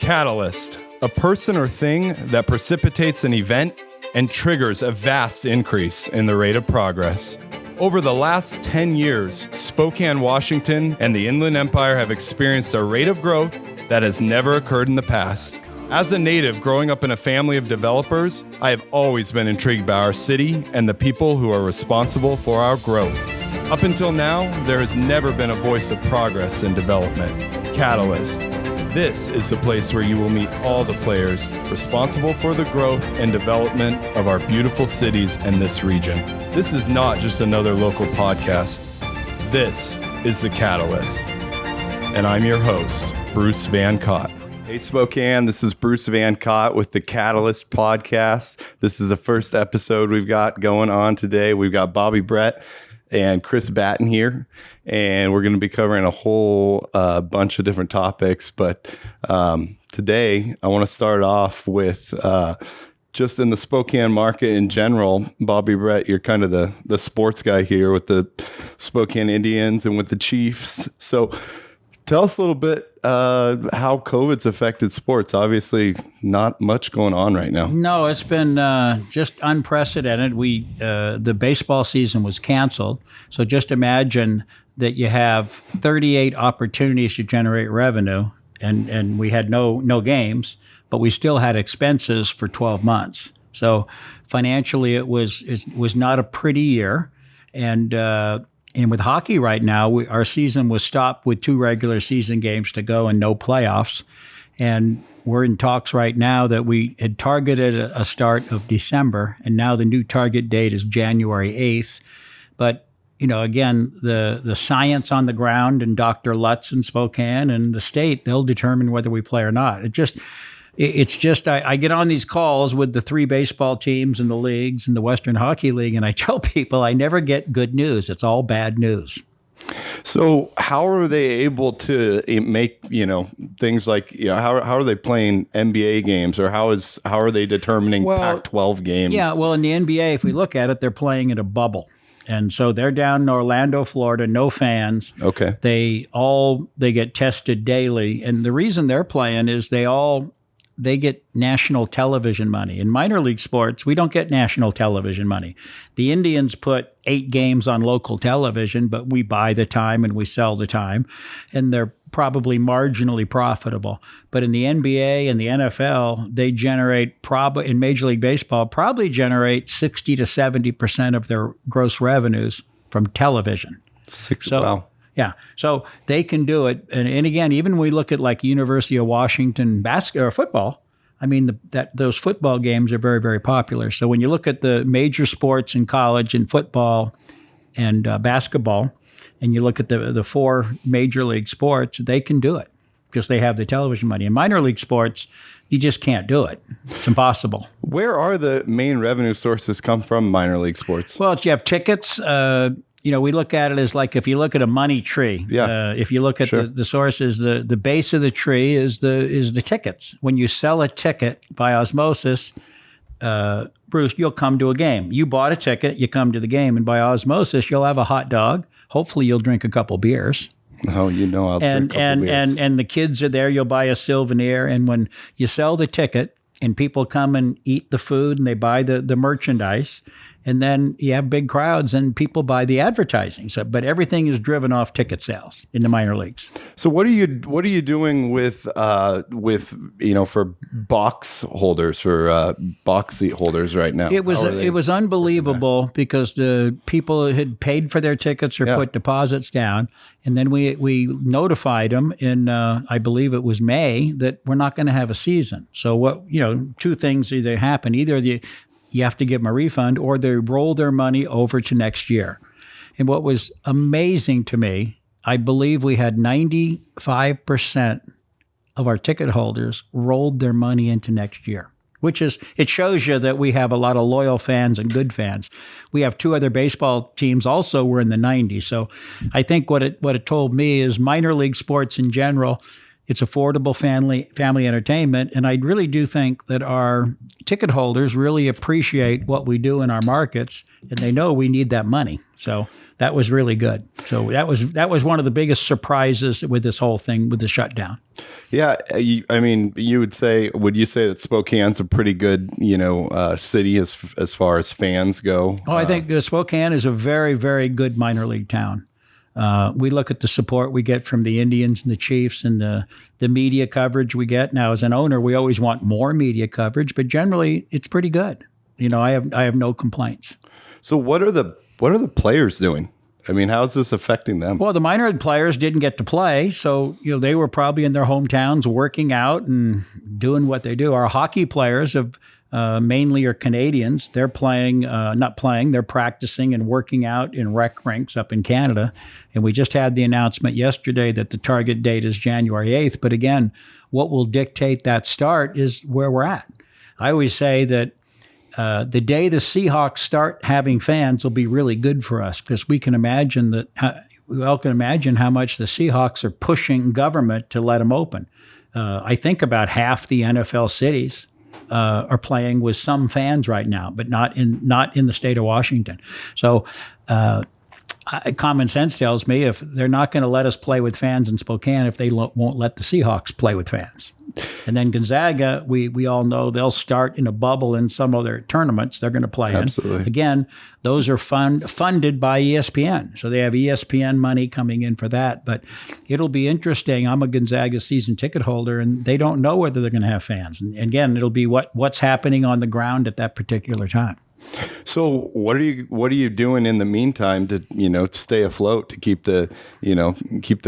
Catalyst, a person or thing that precipitates an event and triggers a vast increase in the rate of progress. Over the last 10 years, Spokane, Washington, and the Inland Empire have experienced a rate of growth that has never occurred in the past. As a native growing up in a family of developers, I have always been intrigued by our city and the people who are responsible for our growth. Up until now, there has never been a voice of progress and development. Catalyst. This is the place where you will meet all the players responsible for the growth and development of our beautiful cities and this region. This is not just another local podcast. This is the Catalyst. And I'm your host, Bruce Van Cott. Hey Spokane, this is Bruce Van Cott with the Catalyst podcast. This is the first episode we've got going on today. We've got Brett and Chris Batten here, and we're going to be covering a whole bunch of different topics. But today, I want to start off with just in the Spokane market in general. Brett, you're kind of the sports guy here with the Spokane Indians and with the Chiefs. So tell us a little bit how COVID's affected sports. Obviously, not much going on right now. No, it's been just unprecedented. The baseball season was canceled. So just imagine that you have 38 opportunities to generate revenue, and we had no games, but we still had expenses for 12 months. So financially, it was not a pretty year, and with hockey right now, our season was stopped with 2 regular season games to go and no playoffs. And we're in talks right now that we had targeted a start of December, and now the new target date is January 8th. But, again, the science on the ground and Dr. Lutz in Spokane and the state, they'll determine whether we play or not. It's just I get on these calls with the 3 baseball teams in the leagues and the Western Hockey League, and I tell people I never get good news. It's all bad news. So how are they able to make, things like, how are they playing NBA games, or how are they determining Pac-12 games? Yeah, well, in the NBA, if we look at it, they're playing in a bubble. And so they're down in Orlando, Florida, no fans. Okay. They get tested daily. And the reason they're playing is they get national television money. In minor league sports, we don't get national television money. The Indians put 8 games on local television, but we buy the time and we sell the time, and they're probably marginally profitable. But in the NBA and the NFL, they generate, in Major League Baseball, probably generate 60 to 70% of their gross revenues from television. Wow. Yeah, so they can do it. And again, even when we look at like University of Washington basketball or football, I mean, those football games are very, very popular. So when you look at the major sports in college and football and basketball, and you look at the 4 major league sports, they can do it because they have the television money. In minor league sports, you just can't do it. It's impossible. Where are the main revenue sources come from minor league sports? Well, you have tickets. We look at it as like if you look at a money tree. Yeah. If you look at the sources, the base of the tree is the tickets. When you sell a ticket by osmosis, Bruce, you'll come to a game. You bought a ticket, you come to the game, and by osmosis, you'll have a hot dog. Hopefully, you'll drink a couple beers. Oh, I'll drink a couple beers. And the kids are there. You'll buy a souvenir, and when you sell the ticket, and people come and eat the food, and they buy the merchandise. And then you have big crowds and people buy the advertising. So, but everything is driven off ticket sales in the minor leagues. So what are you doing with for box holders, for box seat holders right now? It was unbelievable because the people had paid for their tickets or put deposits down, and then we notified them in I believe it was May that we're not going to have a season. So 2 things either happen: either you have to give them a refund, or they roll their money over to next year. And what was amazing to me, I believe we had 95% of our ticket holders rolled their money into next year, it shows you that we have a lot of loyal fans and good fans. We have 2 other baseball teams also were in the 90s. So I think what it told me is minor league sports in general, It's affordable family entertainment. And I really do think that our ticket holders really appreciate what we do in our markets, and they know we need that money. So that was really good. So that was one of the biggest surprises with this whole thing, with the shutdown. Yeah, would you say that Spokane's a pretty good, city as far as fans go? Oh, I think Spokane is a very, very good minor league town. We look at the support we get from the Indians and the Chiefs and the media coverage we get. Now, as an owner, we always want more media coverage, but generally it's pretty good. I have no complaints. So what are the players doing? I mean, how is this affecting them? Well, the minor league players didn't get to play, so they were probably in their hometowns working out and doing what they do. Our hockey players have mainly are Canadians. They're they're practicing and working out in rec rinks up in Canada. And we just had the announcement yesterday that the target date is January 8th. But again, what will dictate that start is where we're at. I always say that the day the Seahawks start having fans will be really good for us, because we can imagine how much the Seahawks are pushing government to let them open. I think about half the NFL cities are playing with some fans right now, but not in the state of Washington. So common sense tells me if they're not going to let us play with fans in Spokane, if they won't let the Seahawks play with fans. And then Gonzaga, we all know they'll start in a bubble in some of their tournaments they're going to play Absolutely. in. Again, those are funded by ESPN. So they have ESPN money coming in for that. But it'll be interesting. I'm a Gonzaga season ticket holder, and they don't know whether they're going to have fans. And again, it'll be what's happening on the ground at that particular time. So what are you doing in the meantime to stay afloat, to keep the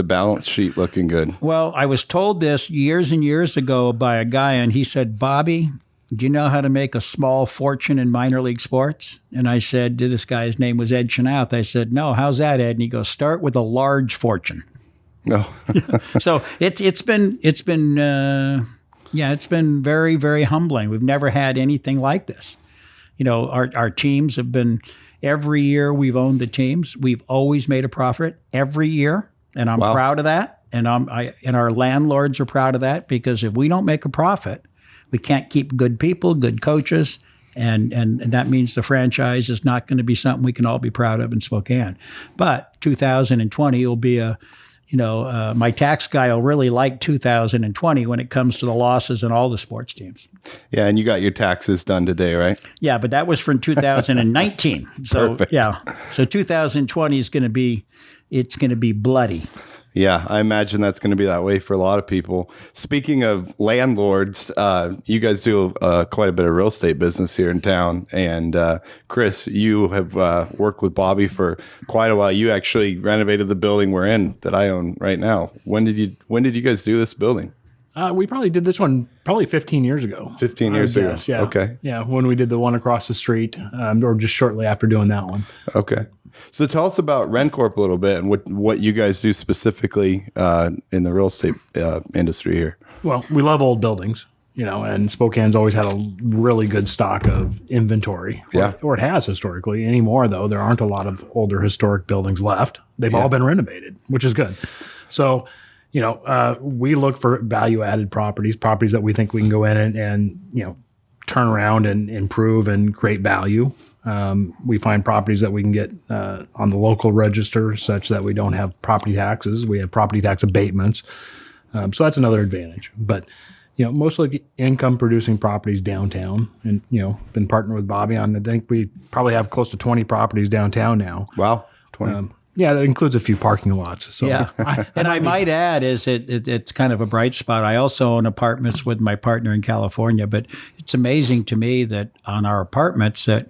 balance sheet looking good? Well, I was told this years and years ago by a guy, and he said, "Bobby, do you know how to make a small fortune in minor league sports?" And I said to this guy, his name was Ed Chenath. I said, "No, how's that, Ed?" And he goes, "Start with a large fortune." No. So it's been very, very humbling. We've never had anything like this. Our teams have been, every year we've owned the teams. We've always made a profit every year, and I'm proud of that. And and our landlords are proud of that, because if we don't make a profit, we can't keep good people, good coaches, and that means the franchise is not going to be something we can all be proud of in Spokane. But 2020 will be my tax guy will really like 2020 when it comes to the losses in all the sports teams. Yeah, and you got your taxes done today, right? Yeah, but that was from 2019. So Perfect. Yeah, so 2020 is going to be bloody. Yeah, I imagine that's going to be that way for a lot of people. Speaking of landlords, you guys do quite a bit of real estate business here in town. And Chris, you have worked with Bobby for quite a while. You actually renovated the building we're in that I own right now. When did you guys do this building? We probably did this one 15 years ago. 15 years ago. Yeah. Okay. Yeah, when we did the one across the street, or just shortly after doing that one. Okay. So tell us about RenCorp a little bit and what you guys do specifically in the real estate industry here. Well, we love old buildings, and Spokane's always had a really good stock of inventory. Yeah. Or it has historically. Anymore, though, there aren't a lot of older historic buildings left. They've all been renovated, which is good. So, we look for value-added properties that we think we can go in and turn around and improve and create value. We find properties that we can get on the local register such that we don't have property taxes. We have property tax abatements. So that's another advantage. But, mostly income producing properties downtown, and, been partnered with Bobby on, I think we probably have close to 20 properties downtown now. Wow. 20. Yeah, that includes a few parking lots. So yeah, I might add is it's kind of a bright spot. I also own apartments with my partner in California, but it's amazing to me that on our apartments that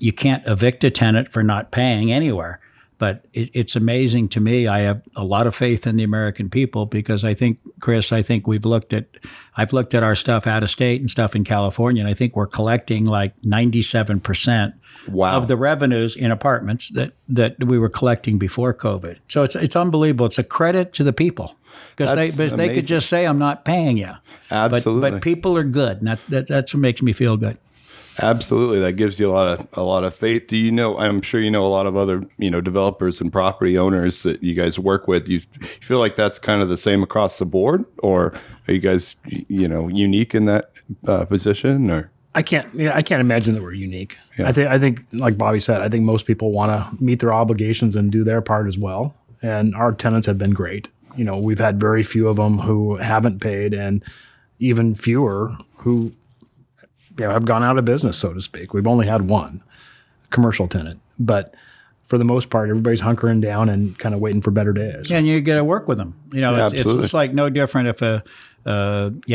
you can't evict a tenant for not paying anywhere. But it's amazing to me. I have a lot of faith in the American people, because I think, Chris, I've looked at our stuff out of state and stuff in California, and I think we're collecting like 97% of the revenues in apartments that we were collecting before COVID. So it's unbelievable. It's a credit to the people, because they could just say, "I'm not paying you." Absolutely. But people are good, and that's what makes me feel good. Absolutely, that gives you a lot of faith. Do you know? I'm sure you know a lot of other developers and property owners that you guys work with. You feel like that's kind of the same across the board, or are you guys unique in that position? Or I can't imagine that we're unique. Yeah. I think like Bobby said, I think most people want to meet their obligations and do their part as well. And our tenants have been great. We've had very few of them who haven't paid, and even fewer who have gone out of business, so to speak. We've only had one commercial tenant, but for the most part, everybody's hunkering down and kind of waiting for better days. Yeah, and you got to work with them. It's like no different if you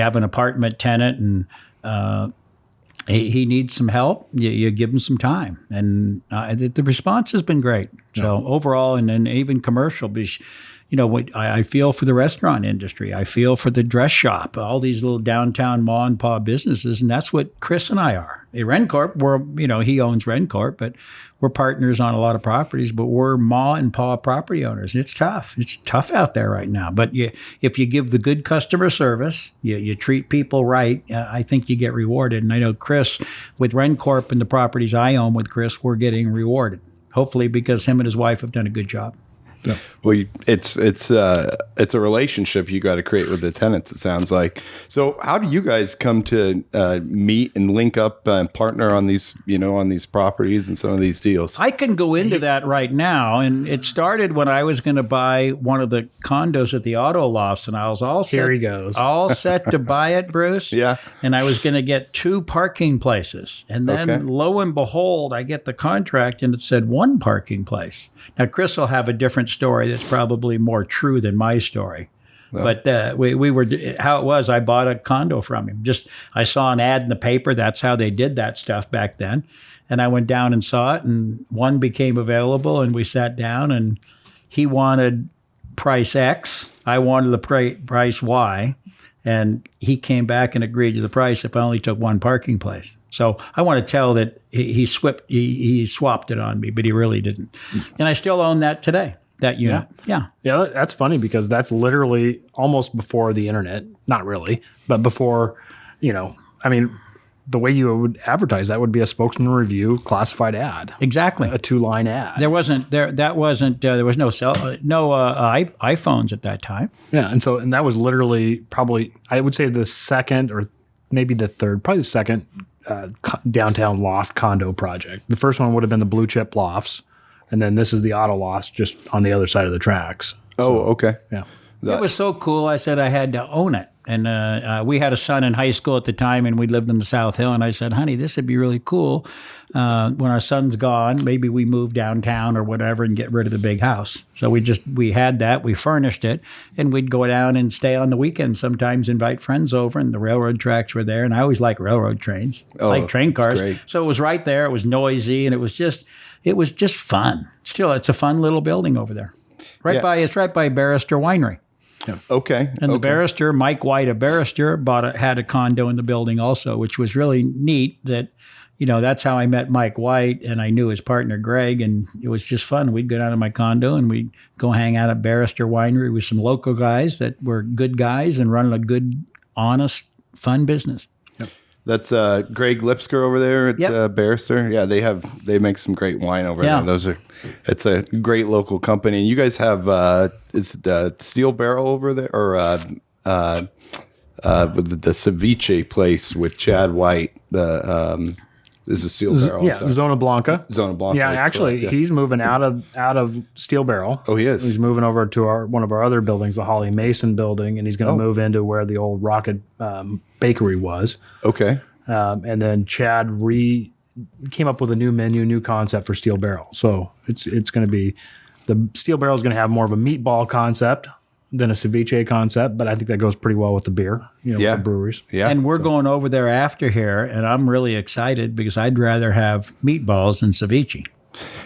have an apartment tenant and he needs some help. You give him some time, and the response has been great. So overall, and then even commercial, I feel for the restaurant industry. I feel for the dress shop, all these little downtown mom and pop businesses, and that's what Chris and I are. At RenCorp, he owns RenCorp, but we're partners on a lot of properties, but we're ma and pa property owners. It's tough. It's tough out there right now. But if you give the good customer service, you treat people right, I think you get rewarded. And I know Chris, with RenCorp and the properties I own with Chris, we're getting rewarded. Hopefully because him and his wife have done a good job. Yeah. Well, it's a relationship you got to create with the tenants, it sounds like. So how do you guys come to meet and link up and partner on these properties and some of these deals? I can go into that right now, and it started when I was going to buy one of the condos at the Auto Lofts, and I was all set. Here he goes. All set to buy it, Bruce. Yeah. And I was going to get 2 parking places, and then lo and behold, I get the contract, and it said 1 parking place. Now, Chris will have a different story that's probably more true than my story. Well, but we were, how it was, I bought a condo from him. I saw an ad in the paper. That's how they did that stuff back then. And I went down and saw it, and 1 became available, and we sat down, and he wanted price X. I wanted the price Y. And he came back and agreed to the price if I only took 1 parking place. So I want to tell that he swapped it on me, but he really didn't. And I still own that today, that unit. Yeah. Yeah, that's funny because that's literally almost before the internet. Not really, but before, the way you would advertise that would be a Spokesman Review classified ad. Exactly. A 2-line ad. There was no iPhones at that time. Yeah, and that was literally probably, I would say, the second or maybe the third, probably the second downtown loft condo project. The first one would have been the Blue Chip Lofts, and then this is the Auto Lofts just on the other side of the tracks. Okay. Yeah. It was so cool, I said I had to own it. And we had a son in high school at the time, and we lived in the South Hill. And I said, honey, this would be really cool. When our son's gone, maybe we move downtown or whatever and get rid of the big house. So we had that. We furnished it, and we'd go down and stay on the weekends, sometimes invite friends over, and the railroad tracks were there. And I always liked railroad trains. I like train cars. Great. So it was right there. It was noisy, and it was just fun. Still, it's a fun little building over there. It's right by Barrister Winery. Yeah. Okay. And the barrister, Mike White, a barrister, had a condo in the building also, which was really neat that, that's how I met Mike White, and I knew his partner, Greg, and it was just fun. We'd go down to my condo, and we'd go hang out at Barrister Winery with some local guys that were good guys and running a good, honest, fun business. Yep. That's Greg Lipsker over there at Barrister. Yeah, they make some great wine over there. It's a great local company. And you guys have is it Steel Barrel over there, or the ceviche place with Chad White? Is a Steel Barrel? Yeah, Zona Blanca. Zona Blanca. Yeah, actually, correct, he's moving out of Steel Barrel. Oh, he is. He's moving over to one of our other buildings, the Holly Mason building, and he's going to move into where the old Rocket Bakery was. Okay. And then Chad came up with a new menu, new concept for Steel Barrel. So it's going to be, the Steel Barrel is going to have more of a meatball concept than a ceviche concept, but I think that goes pretty well with the beer, with the breweries. Yeah. And we're going over there after here, and I'm really excited because I'd rather have meatballs than ceviche.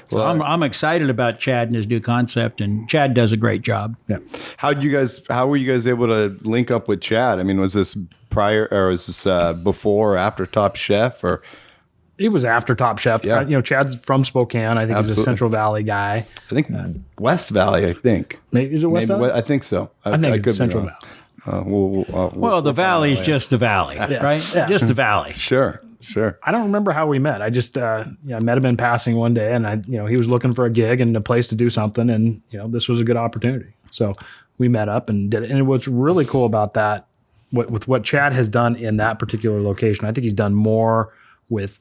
So I'm excited about Chad and his new concept, and Chad does a great job. Yeah. How were you guys able to link up with Chad? I mean, was this prior, or was this before or after Top Chef, or? It was after Top Chef. Yeah. Chad's from Spokane. I think he's a Central Valley guy. I think West Valley, I think. Maybe, is it West Valley? I think so. I think it's Central Valley. Well, the valley's just the valley, right? Yeah. Just the valley. Sure. Sure. I don't remember how we met. I just I met him in passing one day, and he was looking for a gig and a place to do something, and this was a good opportunity. So we met up and did it. And what's really cool about that, with what Chad has done in that particular location, I think he's done more with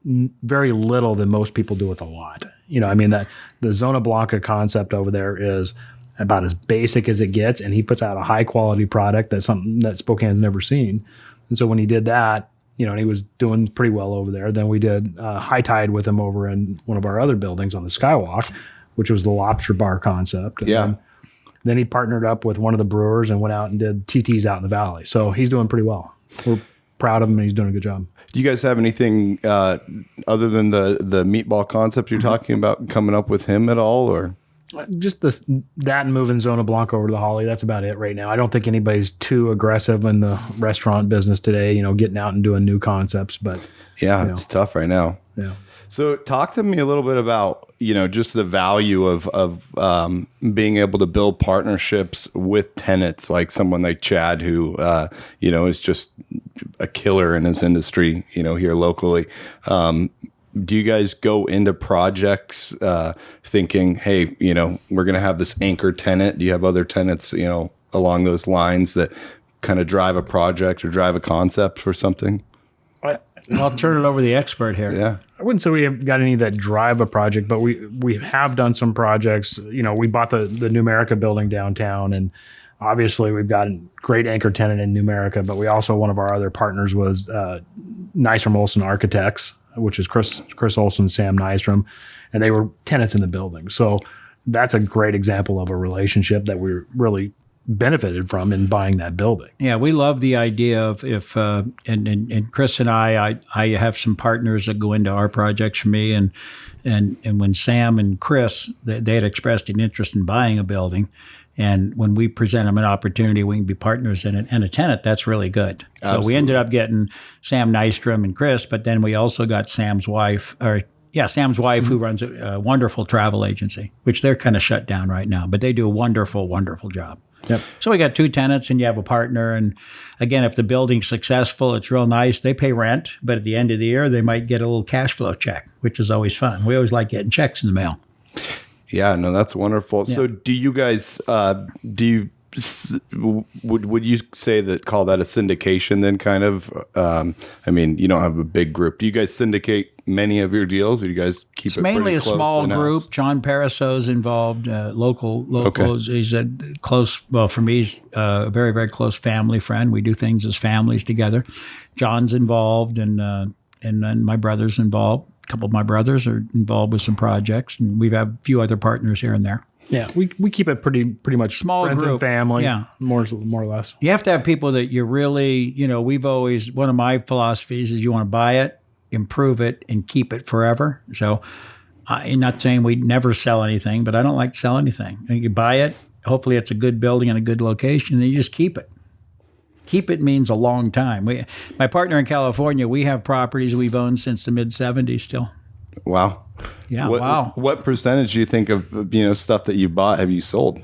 very little than most people do with a lot. That the Zona Blanca concept over there is about as basic as it gets, and he puts out a high quality product that's something that Spokane's never seen. And so when he did that, and he was doing pretty well over there. Then we did High Tide with him over in one of our other buildings on the Skywalk, which was the lobster bar concept. And then he partnered up with one of the brewers and went out and did TTs out in the valley. So he's doing pretty well. We're proud of him, and he's doing a good job. Do you guys have anything other than the meatball concept you're talking about coming up with him at all, or? Just that and moving Zona Blanca over to the Holly. That's about it right now. I don't think anybody's too aggressive in the restaurant business today, getting out and doing new concepts. But it's tough right now. Yeah. So talk to me a little bit about, just the value of being able to build partnerships with tenants, like someone like Chad, who, is just a killer in his industry, here locally. Do you guys go into projects thinking, hey, we're going to have this anchor tenant? Do you have other tenants, along those lines that kind of drive a project or drive a concept for something? I'll turn it over to the expert here. Yeah. I wouldn't say we have got any that drive a project, but we have done some projects. We bought the Numerica building downtown, and obviously we've got a great anchor tenant in Numerica, but we also, one of our other partners was Nystrom Olson Architects, which is Chris Olson, Sam Nystrom, and they were tenants in the building. So that's a great example of a relationship that we really benefited from in buying that building. Yeah, we love the idea of if and Chris and I have some partners that go into our projects for me, and when Sam and Chris they had expressed an interest in buying a building. And when we present them an opportunity, we can be partners in it and a tenant. That's really good. Absolutely. So we ended up getting Sam Nystrom and Chris, but then we also got Sam's wife, who runs a wonderful travel agency, which they're kind of shut down right now, but they do a wonderful, wonderful job. Yep. So we got two tenants, and you have a partner. And again, if the building's successful, it's real nice. They pay rent, but at the end of the year, they might get a little cash flow check, which is always fun. We always like getting checks in the mail. Yeah, no, that's wonderful. Yeah. So do you guys, would you say call that a syndication then, kind of? You don't have a big group. Do you guys syndicate many of your deals, or do you guys keep it mainly a pretty close small in-house? group? John Paraso's involved, local. Okay. He's a close, well, for me, he's a very, very close family friend. We do things as families together. John's involved, and then my brother's involved. A couple of my brothers are involved with some projects, and we have a few other partners here and there. Yeah, we keep it pretty much Small friends group. and family. Yeah. more or less. You have to have people that you really, we've always, one of my philosophies is you want to buy it, improve it, and keep it forever. So I'm not saying we never sell anything, but I don't like to sell anything. You buy it, hopefully it's a good building in a good location, and you just keep it. Keep it means a long time. My partner in California, we have properties we've owned since the mid-'70s still. Wow. Yeah, wow. What percentage do you think of stuff that you bought have you sold?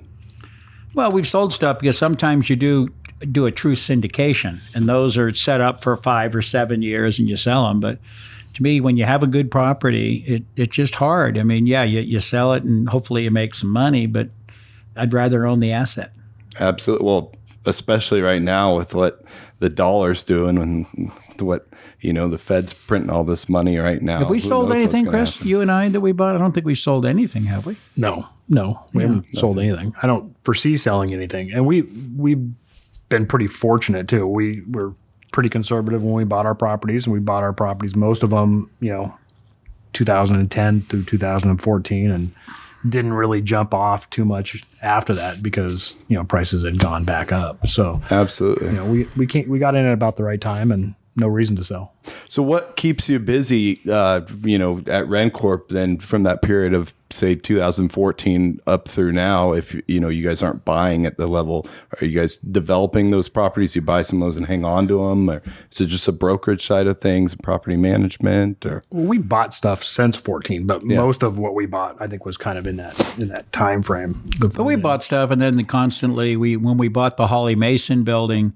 Well, we've sold stuff because sometimes you do a true syndication, and those are set up for 5 or 7 years, and you sell them. But to me, when you have a good property, it's just hard. You sell it, and hopefully you make some money, but I'd rather own the asset. Absolutely. Well, especially right now with what the dollar's doing and what, the Fed's printing all this money right now. Have we sold anything, Chris, happen? you and I, that we bought? I don't think we've sold anything, have we? No, we haven't sold anything. I don't foresee selling anything. And we've been pretty fortunate too. We were pretty conservative when we bought our properties, and we bought our properties, most of them, 2010 through 2014, and didn't really jump off too much after that because, prices had gone back up. So absolutely, we got in at about the right time, and no reason to sell. So what keeps you busy, at RenCorp then from that period of, say, 2014 up through now? If, you guys aren't buying at the level, are you guys developing those properties? You buy some of those and hang on to them? Or is it just a brokerage side of things, property management? Or we bought stuff since 14, but most of what we bought, I think, was kind of in that time frame. But we bought stuff, and then constantly, when we bought the Holly Mason building,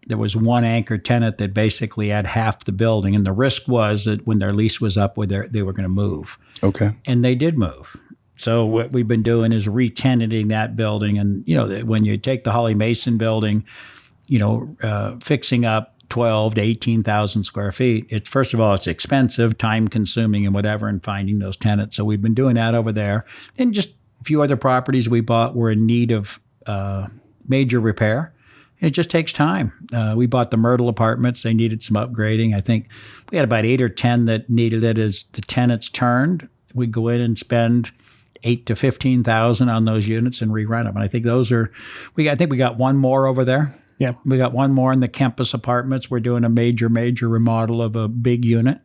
there was one anchor tenant that basically had half the building, and the risk was that when their lease was up, they were going to move. Okay. And they did move. So what we've been doing is re-tenanting that building. And, when you take the Holly Mason building, fixing up 12 to 18,000 square feet, first of all, it's expensive, time consuming and whatever, and finding those tenants. So we've been doing that over there. And just a few other properties we bought were in need of major repair. It just takes time. We bought the Myrtle apartments. They needed some upgrading. I think we had about 8 or 10 that needed it. As the tenants turned, we'd go in and spend $8,000 to $15,000 on those units and re-rent them. And I think I think we got one more over there. Yeah. We got one more in the campus apartments. We're doing a major remodel of a big unit.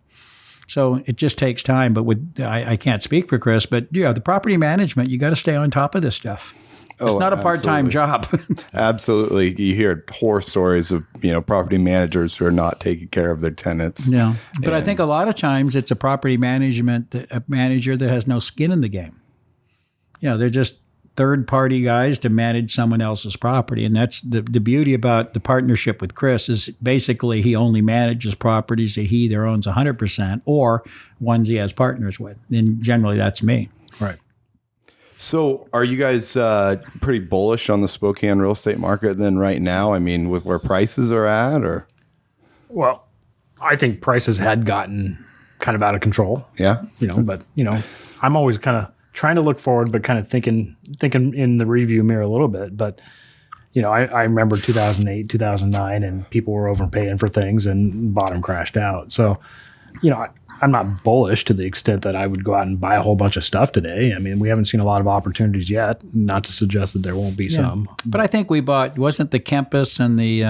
So it just takes time. But I can't speak for Chris, but the property management, you got to stay on top of this stuff. It's not a part-time job. Absolutely. You hear horror stories of, property managers who are not taking care of their tenants. Yeah. But I think a lot of times it's a property a manager that has no skin in the game. They're just third-party guys to manage someone else's property. And that's the beauty about the partnership with Chris is basically he only manages properties that he either owns 100% or ones he has partners with. And generally that's me. Right. So are you guys pretty bullish on the Spokane real estate market then right now? I mean, with where prices are at, or? Well, I think prices had gotten kind of out of control. Yeah. But I'm always kind of trying to look forward, but kind of thinking in the review mirror a little bit. But, I remember 2008, 2009, and people were overpaying for things and bottom crashed out. So, I'm not bullish to the extent that I would go out and buy a whole bunch of stuff today. I mean, we haven't seen a lot of opportunities yet, not to suggest that there won't be some. But I think we bought, wasn't the campus and the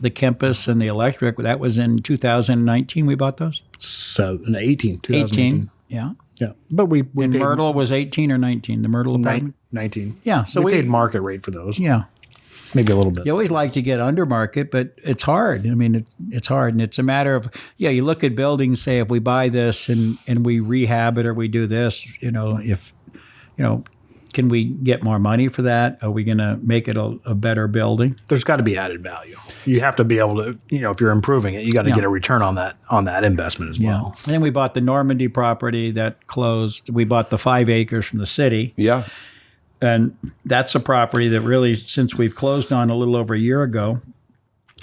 electric, that was in 2019 we bought those? 2018. Yeah. Yeah. But we and paid, Myrtle was 18 or 19, the Myrtle apartment? 19. Yeah. So we paid market rate for those. Yeah. Maybe a little bit. You always like to get under market, but it's hard. I mean, it's hard. And it's a matter of, you look at buildings, say, if we buy this and we rehab it or we do this, can we get more money for that? Are we going to make it a better building? There's got to be added value. You have to be able to, if you're improving it, you got to get a return on that investment as well. And then we bought the Normandy property that closed. We bought the 5 acres from the city. Yeah. And that's a property that really, since we've closed on a little over a year ago,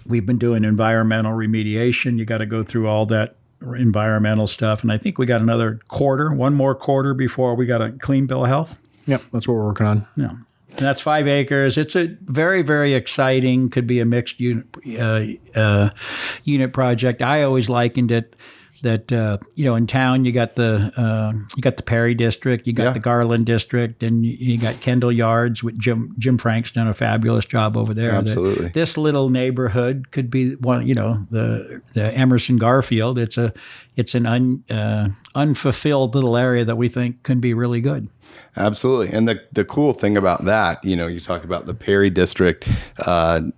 we've been doing environmental remediation. You got to go through all that environmental stuff. And I think we got one more quarter before we got a clean bill of health. Yep, that's what we're working on. Yeah. And that's 5 acres. It's a very, very exciting, could be a mixed unit project. I always likened it that in town you got the Perry district, you got the Garland district, and you got Kendall Yards. With Jim Frank's done a fabulous job over there. Absolutely. This little neighborhood could be one. The Emerson Garfield. It's an unfulfilled little area that we think can be really good. Absolutely. And the cool thing about that, you talk about the Perry district and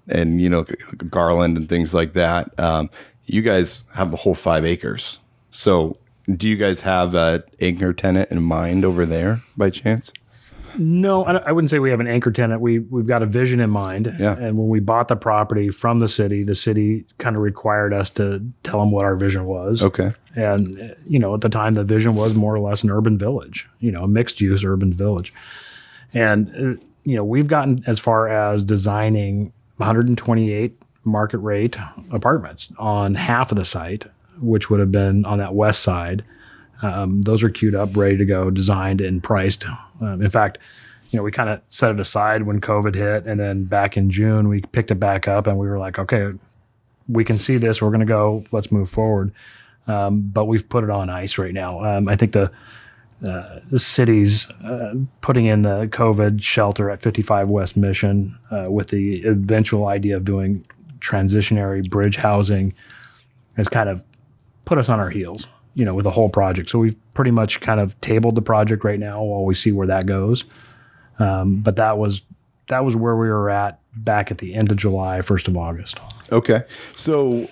Garland and things like that. You guys have the whole 5 acres. So do you guys have an anchor tenant in mind over there by chance? No, I wouldn't say we have an anchor tenant. We've got a vision in mind. Yeah. And when we bought the property from the city kind of required us to tell them what our vision was. Okay. And, at the time, the vision was more or less an urban village, a mixed-use urban village. And, we've gotten as far as designing 128 market rate apartments on half of the site, which would have been on that west side. Those are queued up, ready to go, designed and priced. In fact, we kind of set it aside when COVID hit, and then back in June, we picked it back up, and we were like, okay, we can see this. We're going to go. Let's move forward. But we've put it on ice right now. I think the city's putting in the COVID shelter at 55 West Mission with the eventual idea of doing transitionary bridge housing has kind of put us on our heels, with the whole project. So we've pretty much kind of tabled the project right now while we see where that goes. But that was where we were at back at the end of July, 1st of August. Okay. So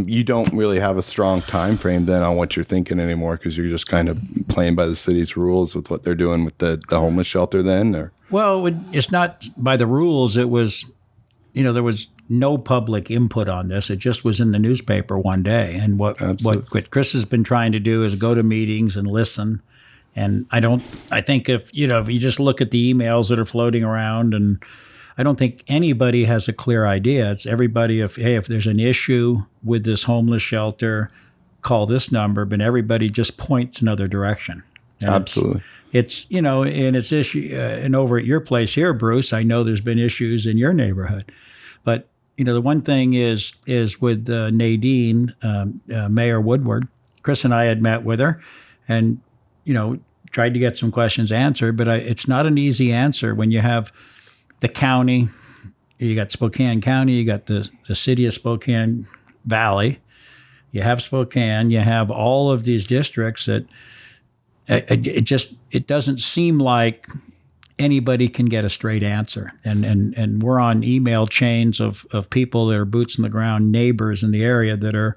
you don't really have a strong time frame then on what you're thinking anymore because you're just kind of playing by the city's rules with what they're doing with the homeless shelter then? Or? Well, it's not by the rules. It was, there was no public input on this. It just was in the newspaper one day. And what Chris has been trying to do is go to meetings and listen. And I think if you just look at the emails that are floating around, and I don't think anybody has a clear idea. It's everybody, if there's an issue with this homeless shelter, call this number, but everybody just points another direction. And Absolutely. It's and it's issue, and over at your place here, Bruce, I know there's been issues in your neighborhood. But, the one thing is with Nadine, Mayor Woodward, Chris and I had met with her and, tried to get some questions answered, but it's not an easy answer when you have the county, you got Spokane County, you got the city of Spokane Valley, you have Spokane, you have all of these districts that it doesn't seem like anybody can get a straight answer. And we're on email chains of people that are boots on the ground, neighbors in the area that are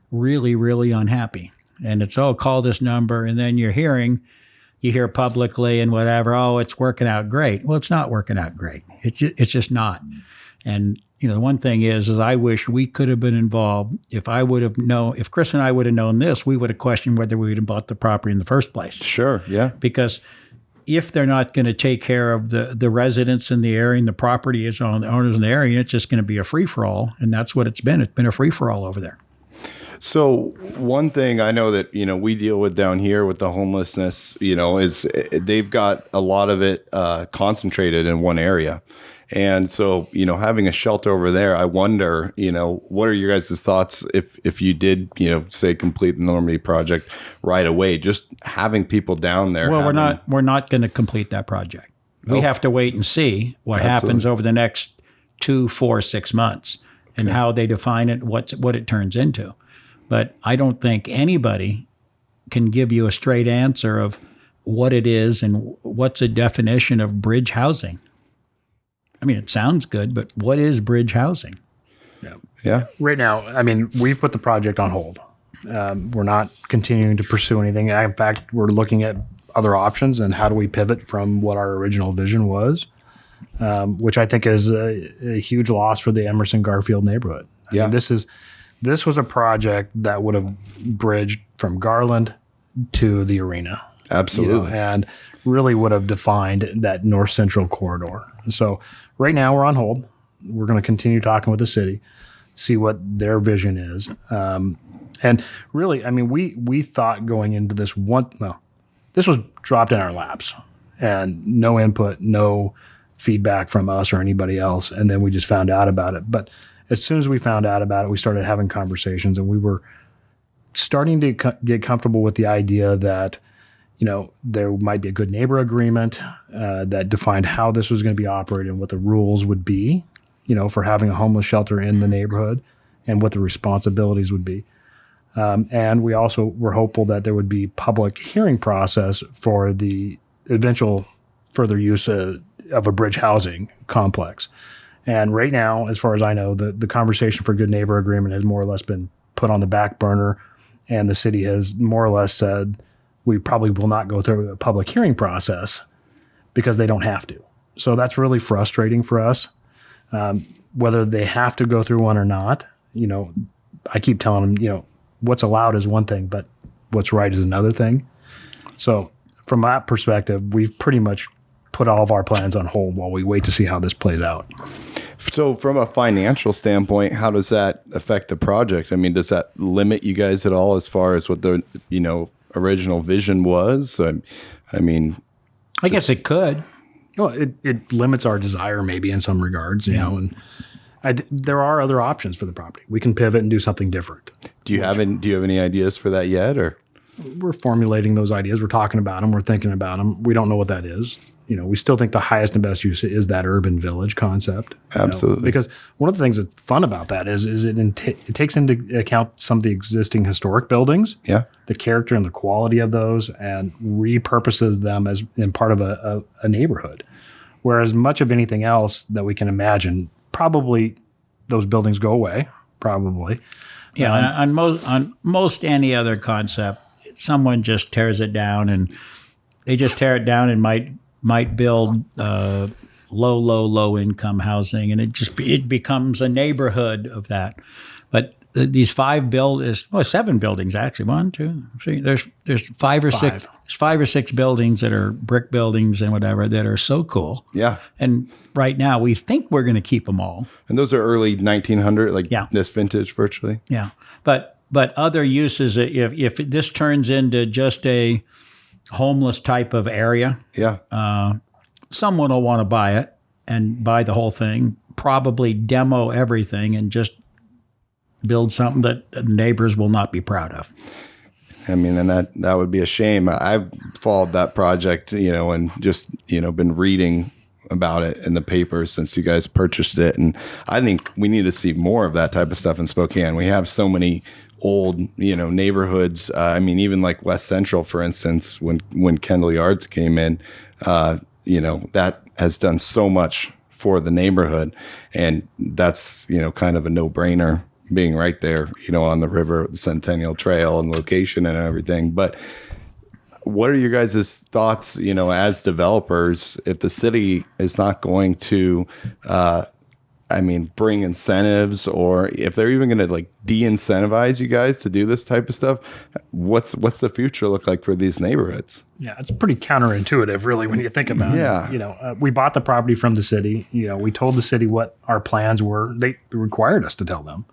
really, really unhappy. And it's, call this number. And then you hear publicly and whatever, it's working out great. Well, it's not working out great. It's just not. And, the one thing is I wish we could have been involved. If Chris and I would have known this, we would have questioned whether we would have bought the property in the first place. Sure, yeah. Because if they're not going to take care of the residents in the area and the property is on the owners in the area, it's just going to be a free-for-all. And that's what it's been. It's been a free-for-all over there. So one thing I know that, we deal with down here with the homelessness, is they've got a lot of it concentrated in one area. And so, having a shelter over there, I wonder, what are your guys' thoughts if you did, say complete the Normandy project right away, just having people down there? Well, we're not going to complete that project. We have to wait and see what happens over the next 2, 4, 6 months and how they define it, what it turns into. But I don't think anybody can give you a straight answer of what it is and what's a definition of bridge housing. I mean, it sounds good, but what is bridge housing? Yeah. Right now, we've put the project on hold. We're not continuing to pursue anything. In fact, we're looking at other options and how do we pivot from what our original vision was, which I think is a huge loss for the Emerson Garfield neighborhood. I mean, this was a project that would have bridged from Garland to the arena. Absolutely. And really would have defined that north central corridor. So right now we're on hold. We're going to continue talking with the city, see what their vision is. And really, we thought going into this this was dropped in our laps and no input, no feedback from us or anybody else. And then we just found out about it. But as soon as we found out about it, we started having conversations and we were starting to get comfortable with the idea that, there might be a good neighbor agreement that defined how this was going to be operated and what the rules would be, for having a homeless shelter in the neighborhood and what the responsibilities would be. And we also were hopeful that there would be public hearing process for the eventual further use of a bridge housing complex. And right now, as far as I know, the conversation for good neighbor agreement has more or less been put on the back burner, and the city has more or less said, we probably will not go through a public hearing process because they don't have to. So that's really frustrating for us. Whether they have to go through one or not, I keep telling them, what's allowed is one thing, but what's right is another thing. So from that perspective, we've pretty much put all of our plans on hold while we wait to see how this plays out. So from a financial standpoint, how does that affect the project? Does that limit you guys at all as far as what the, original vision was? I guess it could. Well, it limits our desire maybe in some regards, and there are other options for the property. We can pivot and do something different. Do you have any ideas for that yet, or? We're formulating those ideas. We're talking about them. We're thinking about them. We don't know what that is. We still think the highest and best use is that urban village concept. Absolutely. Because one of the things that's fun about that is it takes into account some of the existing historic buildings, the character and the quality of those, and repurposes them as in part of a neighborhood. Whereas much of anything else that we can imagine, probably those buildings go away, probably. Yeah, on most any other concept, someone just tears it down, and they just tear it down and might build low income housing, and it becomes a neighborhood of that. But these 7 buildings actually. 1, 2, 3. There's 5 or 6. There's 5 or 6 buildings that are brick buildings and whatever that are so cool. Yeah. And right now we think we're going to keep them all. And those are early 1900, this vintage virtually. Yeah. But other uses, if this turns into just a homeless type of area, someone will want to buy it and buy the whole thing, probably demo everything and just build something that neighbors will not be proud of. I mean, and that would be a shame. I've followed that project, and just, been reading about it in the paper since you guys purchased it. And I think we need to see more of that type of stuff in Spokane. We have so many old, neighborhoods. I mean, even like West Central, for instance, when Kendall Yards came in, that has done so much for the neighborhood. And that's, kind of a no-brainer, being right there, on the river, the Centennial Trail and location and everything. But what are your guys' thoughts, as developers, if the city is not going to, bring incentives, or if they're even going to de-incentivize you guys to do this type of stuff, what's the future look like for these neighborhoods? Yeah, it's pretty counterintuitive, really, when you think about it. We bought the property from the city. We told the city what our plans were. They required us to tell them.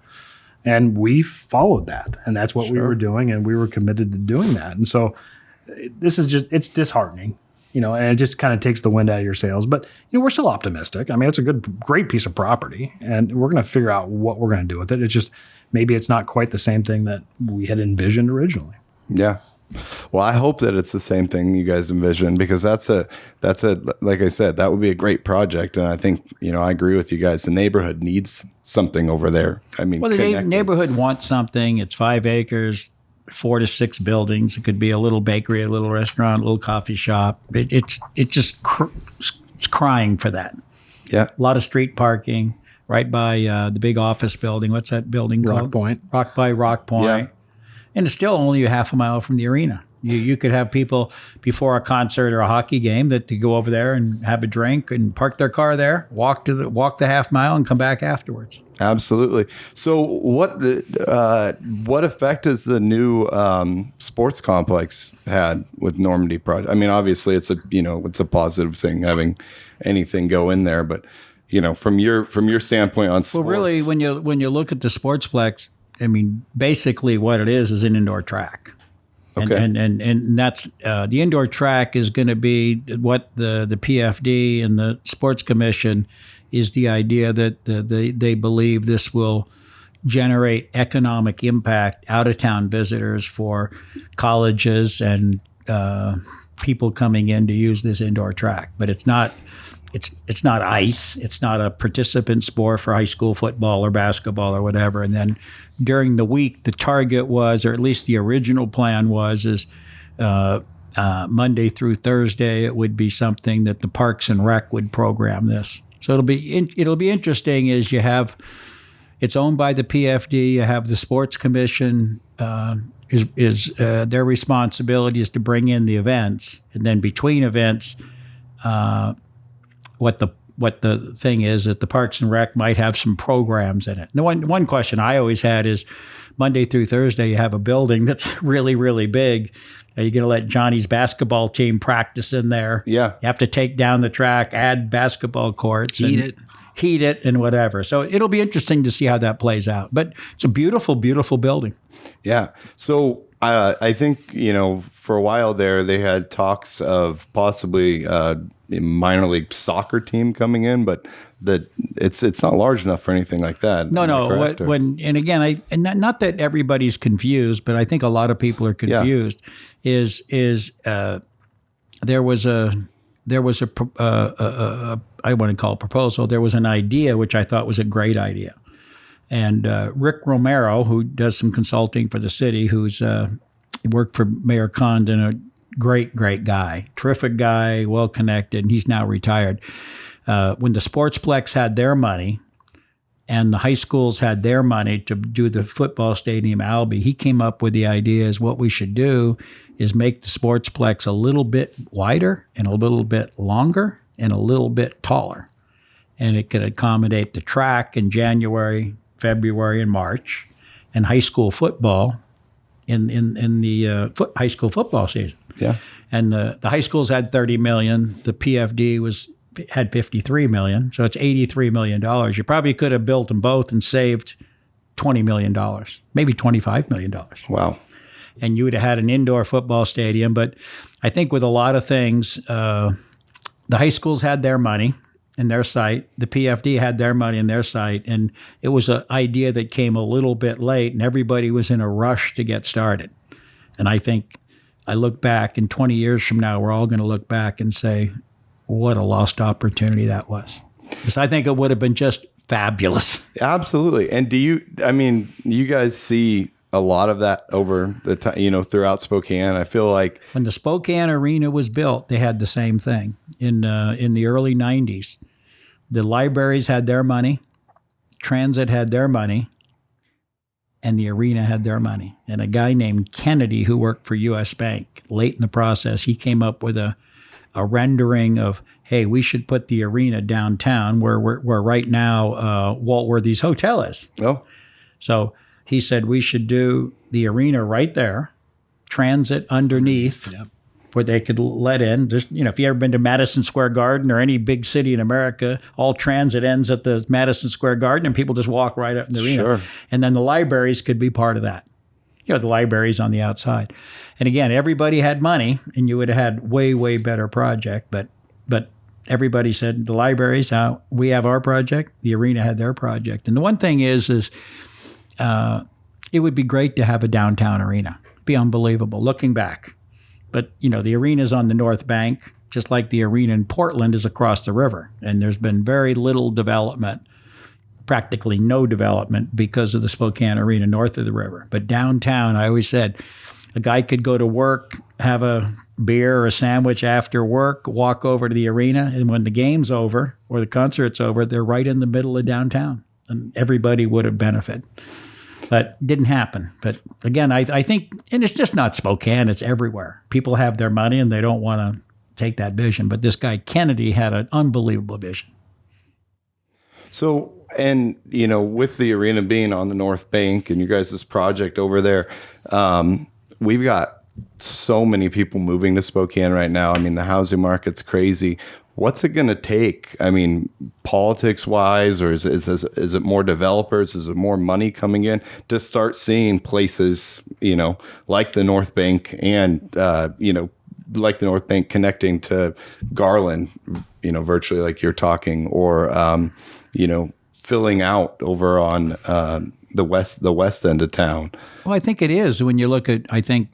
And we followed that, and that's what we were doing, and we were committed to doing that. And so this is it's disheartening, and it just kind of takes the wind out of your sails. But, we're still optimistic. I mean, it's a great pice of property, and we're going to figure out what we're going to do with it. It's just maybe it's not quite the same thing that we had envisioned originally. Yeah. Well, I hope that it's the same thing you guys envisioned, because that's a like I said, that would be a great project. And I think, I agree with you guys. The neighborhood needs something over there. I mean, the neighborhood wants something. It's 5 acres, 4 to 6 buildings. It could be a little bakery, a little restaurant, a little coffee shop. It's crying for that. Yeah. A lot of street parking right by the big office building. What's that building called? Rock Point. Yeah. And it's still only a half a mile from the arena. You could have people before a concert or a hockey game that to go over there and have a drink and park their car there, walk the half mile and come back afterwards. Absolutely. So what effect has the new sports complex had with Normandy Project? I mean, obviously it's a positive thing having anything go in there, but from your standpoint on sports. Well, really, when you look at the sportsplex, I mean, basically what it is an indoor track. Okay. And that's the indoor track is going to be what the PFD and the Sports Commission is the idea that they believe this will generate economic impact, out-of-town visitors for colleges and people coming in to use this indoor track. But it's not ice. It's not a participant sport for high school football or basketball or whatever. And then during the week, the target was, or at least the original plan was, Monday through Thursday, it would be something that the Parks and Rec would program this. So it'll be interesting. Is you have it's owned by the PFD. You have the Sports Commission. Their responsibility is to bring in the events, and then between events. What the thing is that the Parks and Rec might have some programs in it. The one question I always had is Monday through Thursday you have a building that's really, really big. Are you going to let Johnny's basketball team practice in there? Yeah. You have to take down the track, add basketball courts. Heat it and whatever. So it'll be interesting to see how that plays out. But it's a beautiful, beautiful building. Yeah. So I think, for a while there, they had talks of possibly minor league soccer team coming in, but it's not large enough for anything like that. No. Not that everybody's confused, but I think a lot of people are confused. Yeah. There was a I want to call it proposal. There was an idea which I thought was a great idea, and Rick Romero, who does some consulting for the city, who's worked for Mayor Condon, a great guy, terrific guy, well connected, and he's now retired. When the Sportsplex had their money and the high schools had their money to do the football stadium at Albee, he came up with the idea is what we should do is make the Sportsplex a little bit wider and a little bit longer and a little bit taller. and it could accommodate the track in January, February, and March, and high school football in the high school football season. Yeah. And the high schools had $30 million. The PFD had $53 million, so it's $83 million. You probably could have built them both and saved $20 million, maybe $25 million. Wow. And you would have had an indoor football stadium. But I think with a lot of things, the high schools had their money in their site. The PFD had their money in their site. And it was an idea that came a little bit late, and everybody was in a rush to get started. And I think I look back, and 20 years from now, we're all going to look back and say, what a lost opportunity that was. Because I think it would have been just fabulous. Absolutely. And you guys see a lot of that over the time, throughout Spokane. I feel like when the Spokane Arena was built, they had the same thing in the early 90s. The libraries had their money, transit had their money, and the arena had their money. And a guy named Kennedy, who worked for U.S. Bank, late in the process, he came up with a rendering of, hey, we should put the arena downtown where right now Waltworthy's hotel is. Oh. So he said we should do the arena right there, transit underneath, where they could let in. Just, if you ever been to Madison Square Garden or any big city in America, all transit ends at the Madison Square Garden, and people just walk right up in the arena. Sure. And then the libraries could be part of that. The libraries on the outside. And again, everybody had money, and you would have had way, way better project. But everybody said, the libraries, we have our project, the arena had their project. And the one thing is it would be great to have a downtown arena. It'd be unbelievable, looking back. But, the arena's on the North Bank, just like the arena in Portland is across the river. And there's been very little development, practically no development, because of the Spokane Arena north of the river. But downtown, I always said, a guy could go to work, have a beer or a sandwich after work, walk over to the arena, and when the game's over or the concert's over, they're right in the middle of downtown, and everybody would have benefited. But it didn't happen. But again, I think, and it's just not Spokane, it's everywhere. People have their money and they don't want to take that vision. But this guy Kennedy had an unbelievable vision. So, and, with the arena being on the North Bank and you guys' project over there, we've got so many people moving to Spokane right now. The housing market's crazy. What's it going to take? Politics wise, or is it more developers? Is it more money coming in to start seeing places, like the North Bank and, like the North Bank connecting to Garland, virtually like you're talking, or, filling out over on the west end of town? Well, I think it is. When you look at, I think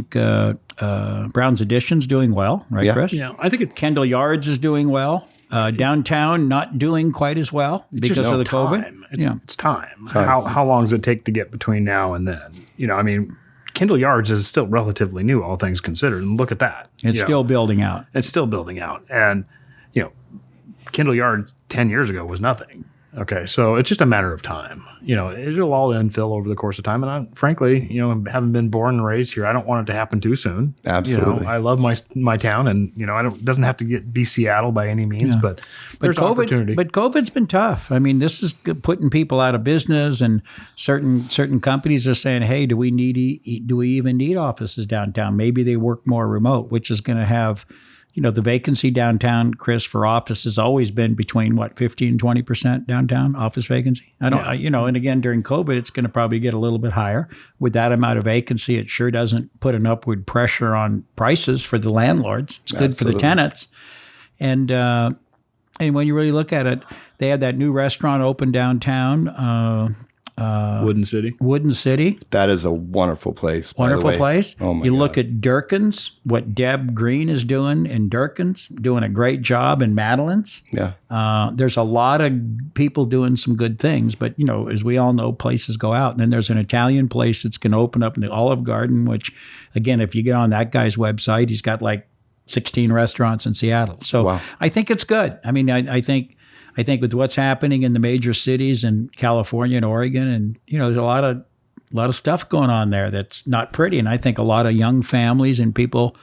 Brown's Addition's doing well, right, Chris? Yeah, I think Kendall Yards is doing well. Downtown not doing quite as well because of the COVID. It's time. How long does it take to get between now and then? Kendall Yards is still relatively new, all things considered, and look at that. It's still building out. It's still building out, and Kendall Yards 10 years ago was nothing. Okay, so it's just a matter of time. It'll all infill over the course of time. And I, frankly, having been born and raised here, I don't want it to happen too soon. Absolutely. I love my town, and it doesn't have to be Seattle by any means, but there's opportunity. But COVID's been tough. This is putting people out of business, and certain companies are saying, "Hey, do we even need offices downtown? Maybe they work more remote," which is going to have. The vacancy downtown, Chris, for office has always been between 15 and 20% downtown office vacancy. And again, during COVID, it's going to probably get a little bit higher. With that amount of vacancy, it sure doesn't put an upward pressure on prices for the landlords. It's good for the tenants. And when you really look at it, they had that new restaurant open downtown. Wooden City. That is a wonderful place. Wonderful place. Oh my God. You look at Durkin's, what Deb Green is doing in Durkin's, doing a great job in Madeline's. Yeah. There's a lot of people doing some good things, but as we all know, places go out. And then there's an Italian place that's going to open up in the Olive Garden, which, again, if you get on that guy's website, he's got 16 restaurants in Seattle. So wow. I think it's good. I think with what's happening in the major cities in California and Oregon, and there's a lot of stuff going on there that's not pretty. And I think a lot of young families and people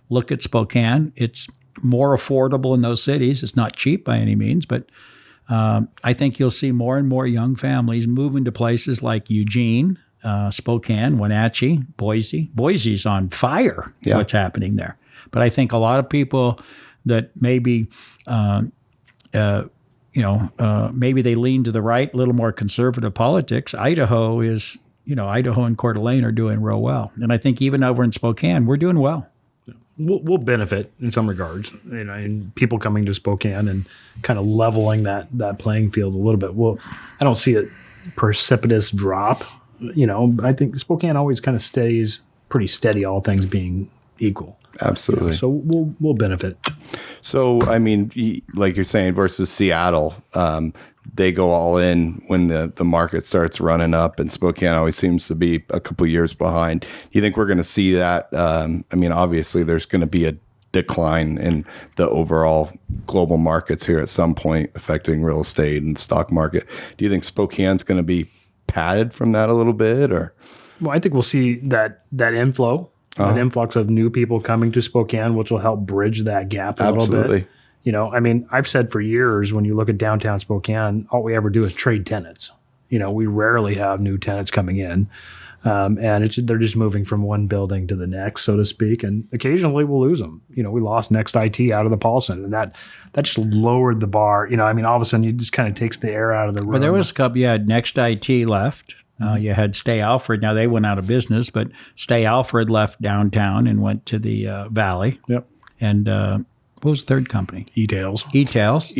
look at Spokane. It's more affordable in those cities. It's not cheap by any means, but I think you'll see more and more young families moving to places like Eugene, Spokane, Wenatchee, Boise. Boise's on fire, what's happening there. But I think a lot of people that maybe, maybe they lean to the right, a little more conservative politics. Idaho and Coeur d'Alene are doing real well. And I think even over in Spokane, we're doing well. We'll benefit in some regards, and people coming to Spokane and kind of leveling that playing field a little bit. Well, I don't see a precipitous drop. I think Spokane always kind of stays pretty steady, all things being equal. Absolutely. So we'll benefit. So, I mean, like you're saying, versus Seattle, they go all in when the market starts running up, and Spokane always seems to be a couple years behind. Do you think we're going to see that? Obviously, there's going to be a decline in the overall global markets here at some point, affecting real estate and stock market. Do you think Spokane's going to be padded from that a little bit, or? Well, I think we'll see that inflow. An influx of new people coming to Spokane, which will help bridge that gap a little bit. I've said for years, when you look at downtown Spokane, all we ever do is trade tenants. We rarely have new tenants coming in, and they're just moving from one building to the next, so to speak. And occasionally we'll lose them. We lost Next IT out of the Paulson, and that just lowered the bar. All of a sudden, it just kind of takes the air out of the room. But there was a couple. You had Next IT left. You had Stay Alfred. Now they went out of business, but Stay Alfred left downtown and went to the Valley. Yep. And what was the third company? E-Tails. E-Tails,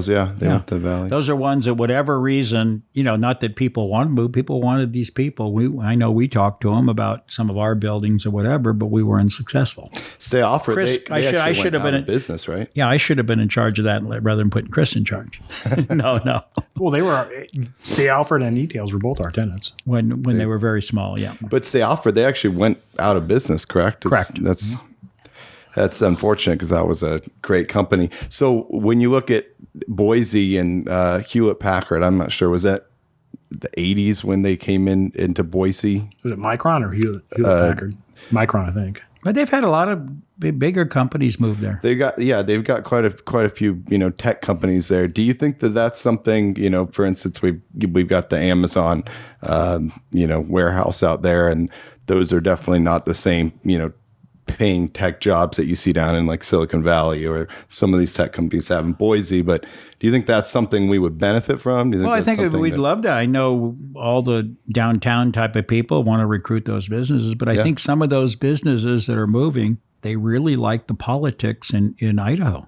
yeah. They went to the Valley. Those are ones that whatever reason, not that people want to move. People wanted these people. I know we talked to them about some of our buildings or whatever, but we were unsuccessful. Stay Alfred, Chris, I should have been in business, right? Yeah, I should have been in charge of that rather than putting Chris in charge. No. Well, they were Stay Alfred and E-Tails were both our tenants when they were very small. Yeah, but Stay Alfred, they actually went out of business. Correct. That's unfortunate because that was a great company. So when you look at Boise and Hewlett Packard, I'm not sure, was that the 80s when they came into Boise? Was it Micron or Hewlett Packard? Micron, I think. But they've had a lot of bigger companies move there. They've got quite a few tech companies there. Do you think that that's something, for instance, we've got the Amazon warehouse out there, and those are definitely not the same paying tech jobs that you see down in like Silicon Valley or some of these tech companies have in Boise. But do you think that's something we would benefit from? I think we'd love to. I know all the downtown type of people want to recruit those businesses, but I think some of those businesses that are moving, they really like the politics in Idaho.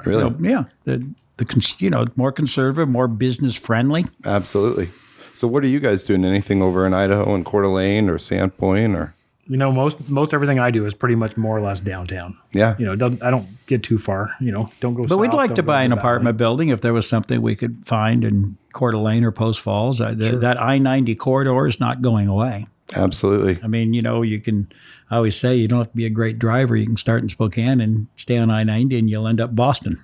Really? The more conservative, more business friendly. Absolutely. So what are you guys doing? Anything over in Idaho and Coeur d'Alene or Sandpoint or? Most everything I do is pretty much more or less downtown. Yeah. I don't get too far. Don't go. But we'd like to buy an apartment building if there was something we could find in Coeur d'Alene or Post Falls. That I-90 corridor is not going away. Absolutely. You can. I always say you don't have to be a great driver. You can start in Spokane and stay on I-90, and you'll end up Boston.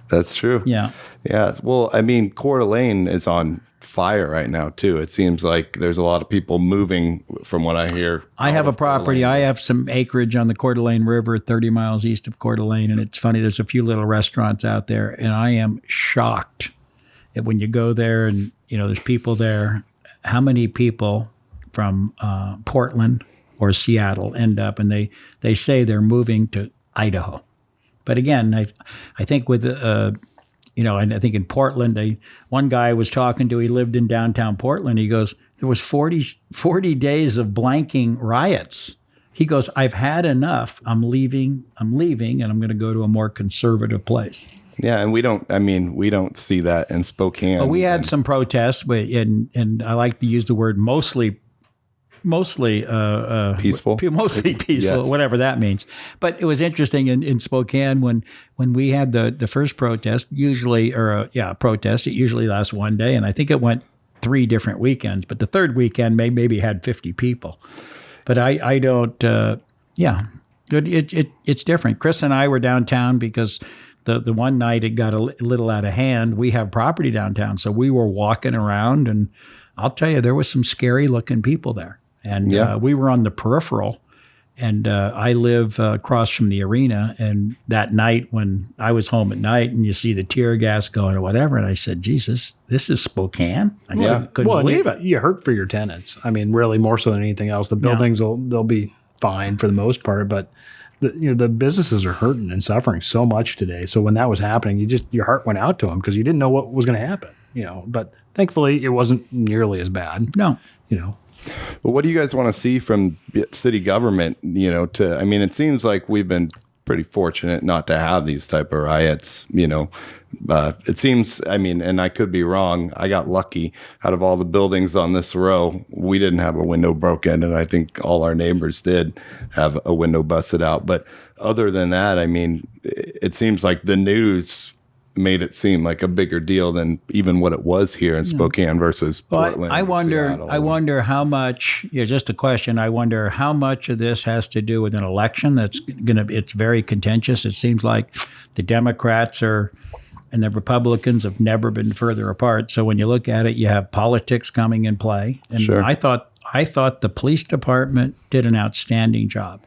That's true. Yeah. Yeah. Well, Coeur d'Alene is on fire right now too. It seems like there's a lot of people moving from what I hear. I have a property. I have some acreage on the Coeur d'Alene River, 30 miles east of Coeur d'Alene. And it's funny, there's a few little restaurants out there. And I am shocked that when you go there and, there's people there, how many people from Portland or Seattle end up, and they say they're moving to Idaho. But again, I think with and I think in Portland, one guy I was talking to, he lived in downtown Portland. He goes, there was 40 days of blanking riots. He goes, I've had enough. I'm leaving, and I'm going to go to a more conservative place. Yeah, and we don't see that in Spokane. Well, we had some protests, but and I like to use the word mostly peaceful, yes. Whatever that means. But it was interesting in Spokane when we had the first protest. It usually lasts one day, and I think it went 3 different weekends. But the third weekend maybe had 50 people. But I don't. It's different. Chris and I were downtown because the one night it got a little out of hand. We have property downtown, so we were walking around, and I'll tell you, there was some scary looking people there. And we were on the peripheral, And I live across from the arena. And that night when I was home at night and you see the tear gas going or whatever, and I said, Jesus, this is Spokane? I couldn't believe it. You hurt for your tenants. I mean, really more so than anything else. The buildings, they'll be fine for the most part, but the businesses are hurting and suffering so much today. So when that was happening, your heart went out to them because you didn't know what was going to happen, but thankfully it wasn't nearly as bad. No. Well, what do you guys want to see from city government? It seems like we've been pretty fortunate not to have these type of riots. It seems, and I could be wrong. I got lucky. Out of all the buildings on this row, we didn't have a window broken, and I think all our neighbors did have a window busted out. But other than that, it seems like the news made it seem like a bigger deal than even what it was here in Spokane versus Portland. I wonder how much, just a question, I wonder how much of this has to do with an election it's very contentious. It seems like the Democrats and the Republicans have never been further apart. So when you look at it, you have politics coming in play. And sure. I thought the police department did an outstanding job.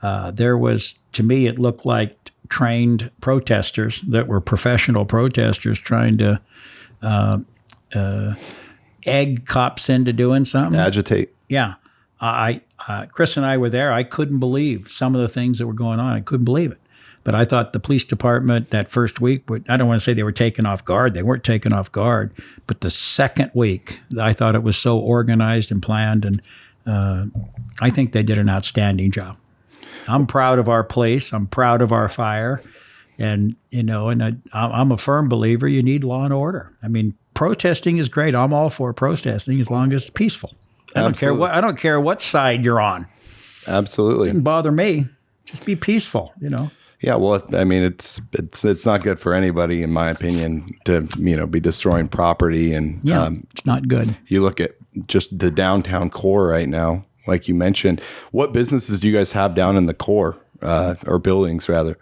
To me, it looked like trained protesters that were professional protesters trying to egg cops into doing something. Agitate. Yeah. Chris and I were there. I couldn't believe some of the things that were going on. I couldn't believe it. But I thought the police department that first week, I don't want to say they were taken off guard. They weren't taken off guard. But the second week, I thought it was so organized and planned. And I think they did an outstanding job. I'm proud of our police. I'm proud of our fire. And, I'm a firm believer you need law and order. Protesting is great. I'm all for protesting as long as it's peaceful. I don't care what side you're on. Absolutely. It doesn't bother me. Just be peaceful, Yeah, well, it's not good for anybody, in my opinion, to be destroying property, and it's not good. You look at just the downtown core right now, like you mentioned. What businesses do you guys have down in the core, or buildings rather?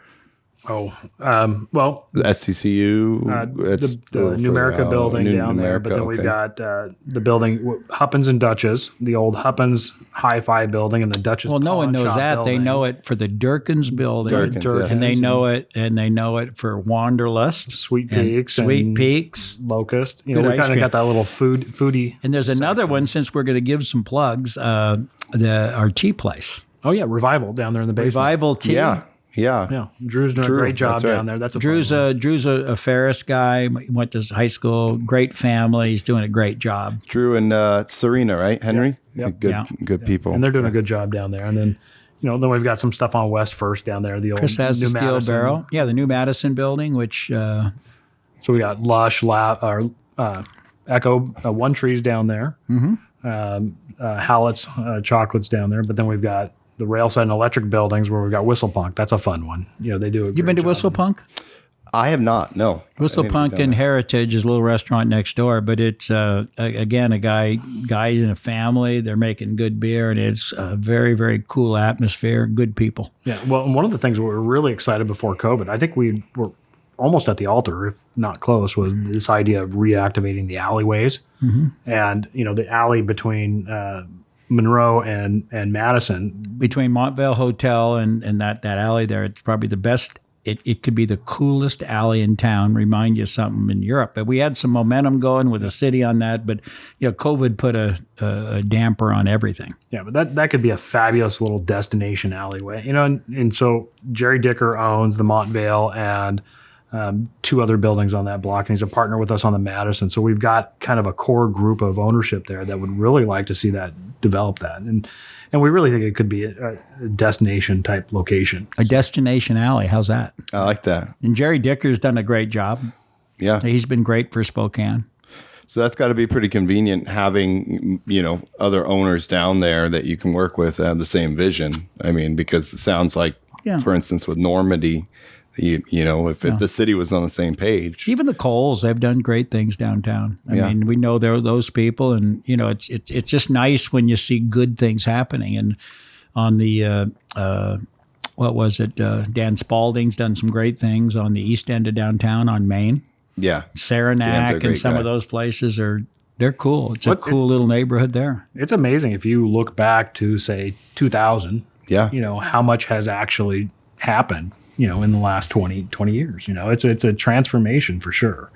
Well, the STCU, it's the Numerica building down there, but then we've got the building Huppins and Dutchess, the old Huppins Hi-Fi building, and the Dutchess. Well, no one knows that. Building. They know it for the Durkins building, Durkins, and they know it for Wanderlust, Sweet Peaks, Locust. We kind of got that little foodie. And there's another one, since we're going to give some plugs. Our tea place. Oh yeah, Revival down there in the basement. Revival Tea. Yeah. Drew's doing a great job down there. That's Drew's a Ferris guy. Went to high school. Great family. He's doing a great job. Drew and Serena, right? Henry. Yeah. Good people. And they're doing a good job down there. And then, then we've got some stuff on West First down there. The old Chris has New the steel Madison. barrel. Yeah, the New Madison building, which. So we got Lush, Echo, One Trees down there. Mm-hmm. Hallett's chocolates down there. But then we've got the Railside and Electric buildings where we've got Whistle Punk. That's a fun one. They do a great You been to job. Whistle Punk? I have not. No. Whistle Punk and Heritage is a little restaurant next door, but it's again a guy in a family. They're making good beer, and it's a very, very cool atmosphere. Good people. Yeah. Well, and one of the things we were really excited before COVID, I think we were almost at the altar, if not close, was this idea of reactivating the alleyways, and the alley between Monroe and Madison. Between Montvale Hotel and that alley there, it's probably the best. It could be the coolest alley in town. Remind you of something in Europe. But we had some momentum going with the city on that. But COVID put a damper on everything. Yeah, but that could be a fabulous little destination alleyway. And so Jerry Dicker owns the Montvale and two other buildings on that block, and he's a partner with us on the Madison. So we've got kind of a core group of ownership there that would really like to see that develop that. And we really think it could be a destination type location. A destination alley. How's that? I like that. And Jerry Dicker's done a great job. Yeah. He's been great for Spokane. So that's got to be pretty convenient having, other owners down there that you can work with that have the same vision. Because it sounds like, for instance, with Normandy, if the city was on the same page. Even the Coles, they've done great things downtown. I mean, we know there are those people, and it's just nice when you see good things happening. And on the what was it? Dan Spalding's done some great things on the east end of downtown on Main. Yeah, Saranac and some of those places they're cool. It's a cool little neighborhood there. It's amazing if you look back to say 2000. Yeah. How much has actually happened, in the last 20 years. It's a transformation for sure.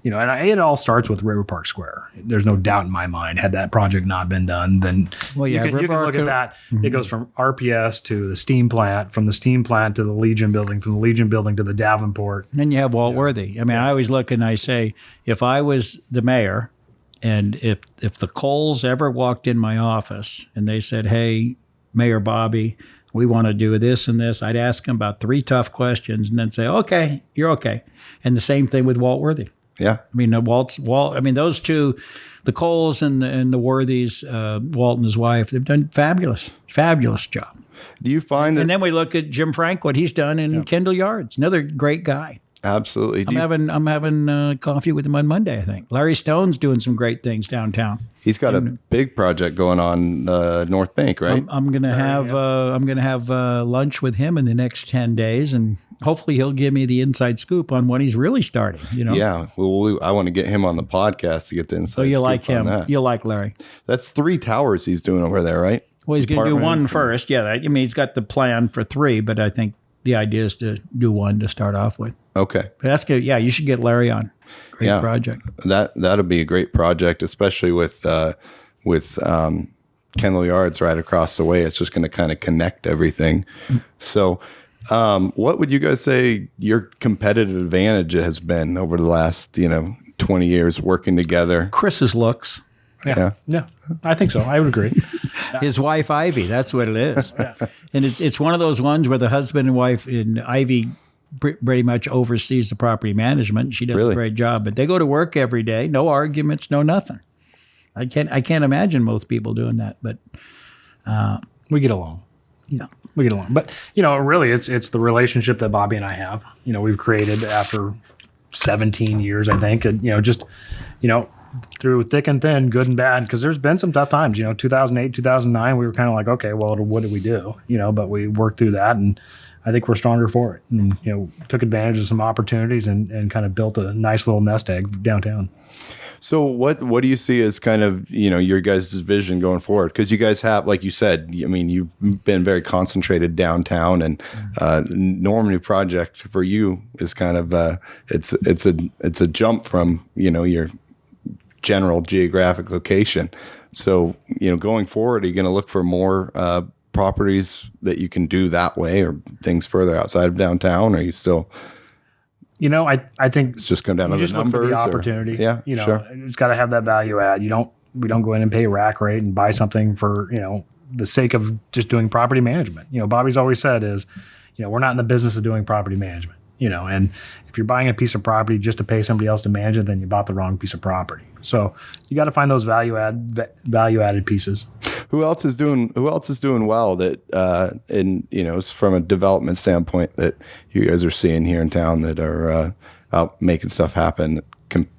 And it all starts with River Park Square. There's no doubt in my mind. Had that project not been done, then you can look at that. Mm-hmm. It goes from RPS to the steam plant, from the steam plant to the Legion building, from the Legion building to the Davenport. And then you have Walt Worthy. I mean, I always look and I say, if I was the mayor, and if the Coles ever walked in my office and they said, "Hey, Mayor Bobby, we want to do this and this," I'd ask them about 3 tough questions and then say, "Okay, you're okay." And the same thing with Walt Worthy. Yeah. I mean, Walt. I mean, those two, the Coles and the Worthys, Walt and his wife, they've done fabulous job. Do you find that? And then we look at Jim Frank, what he's done in Kendall Yards. Another great guy. Absolutely. I'm having coffee with him on Monday, I think. Larry Stone's doing some great things downtown. He's got a big project going on North Bank, right? I'm gonna have lunch with him in the next 10 days, and hopefully he'll give me the inside scoop on when he's really starting. Yeah. Well, I want to get him on the podcast to get the inside. So you scoop like him? You'll like Larry. That's 3 towers he's doing over there, right? Well, he's going to do one first. Yeah. I mean, he's got the plan for 3, but I think the idea is to do one to start off with. Okay. But that's good. Yeah, you should get Larry on. Great project. That'll be a great project, especially with Kendall Yards right across the way. It's just going to kind of connect everything. So, what would you guys say your competitive advantage has been over the last 20 years working together? Chris's looks. Yeah, I think so. I would agree. His wife Ivy, that's what it is. And it's one of those ones where the husband and wife, and Ivy pretty much oversees the property management. She does a great job, but they go to work every day, no arguments, no nothing. I can't imagine most people doing that, but we get along. Yeah, we get along. But really, it's the relationship that Bobby and I have. We've created after 17 years, I think, and through thick and thin, good and bad, because there's been some tough times. 2008, 2009, we were kind of like, okay, well, what did we do? But we worked through that, and I think we're stronger for it. And took advantage of some opportunities and kind of built a nice little nest egg downtown. So what do you see as kind of your guys' vision going forward? Because you guys have, like you said, I mean, you've been very concentrated downtown, and Norm new project for you is kind of it's a jump from your general geographic location. So going forward, are you going to look for more properties that you can do that way, or things further outside of downtown? Or are you still? I think it's just come down to the numbers. Look for the opportunity. Sure. It's got to have that value add. We don't go in and pay rack rate and buy something for the sake of just doing property management. Bobby's always said is, we're not in the business of doing property management. And if you're buying a piece of property just to pay somebody else to manage it, then you bought the wrong piece of property. So you got to find those value added pieces. Who else is doing well that from a development standpoint that you guys are seeing here in town that are out making stuff happen,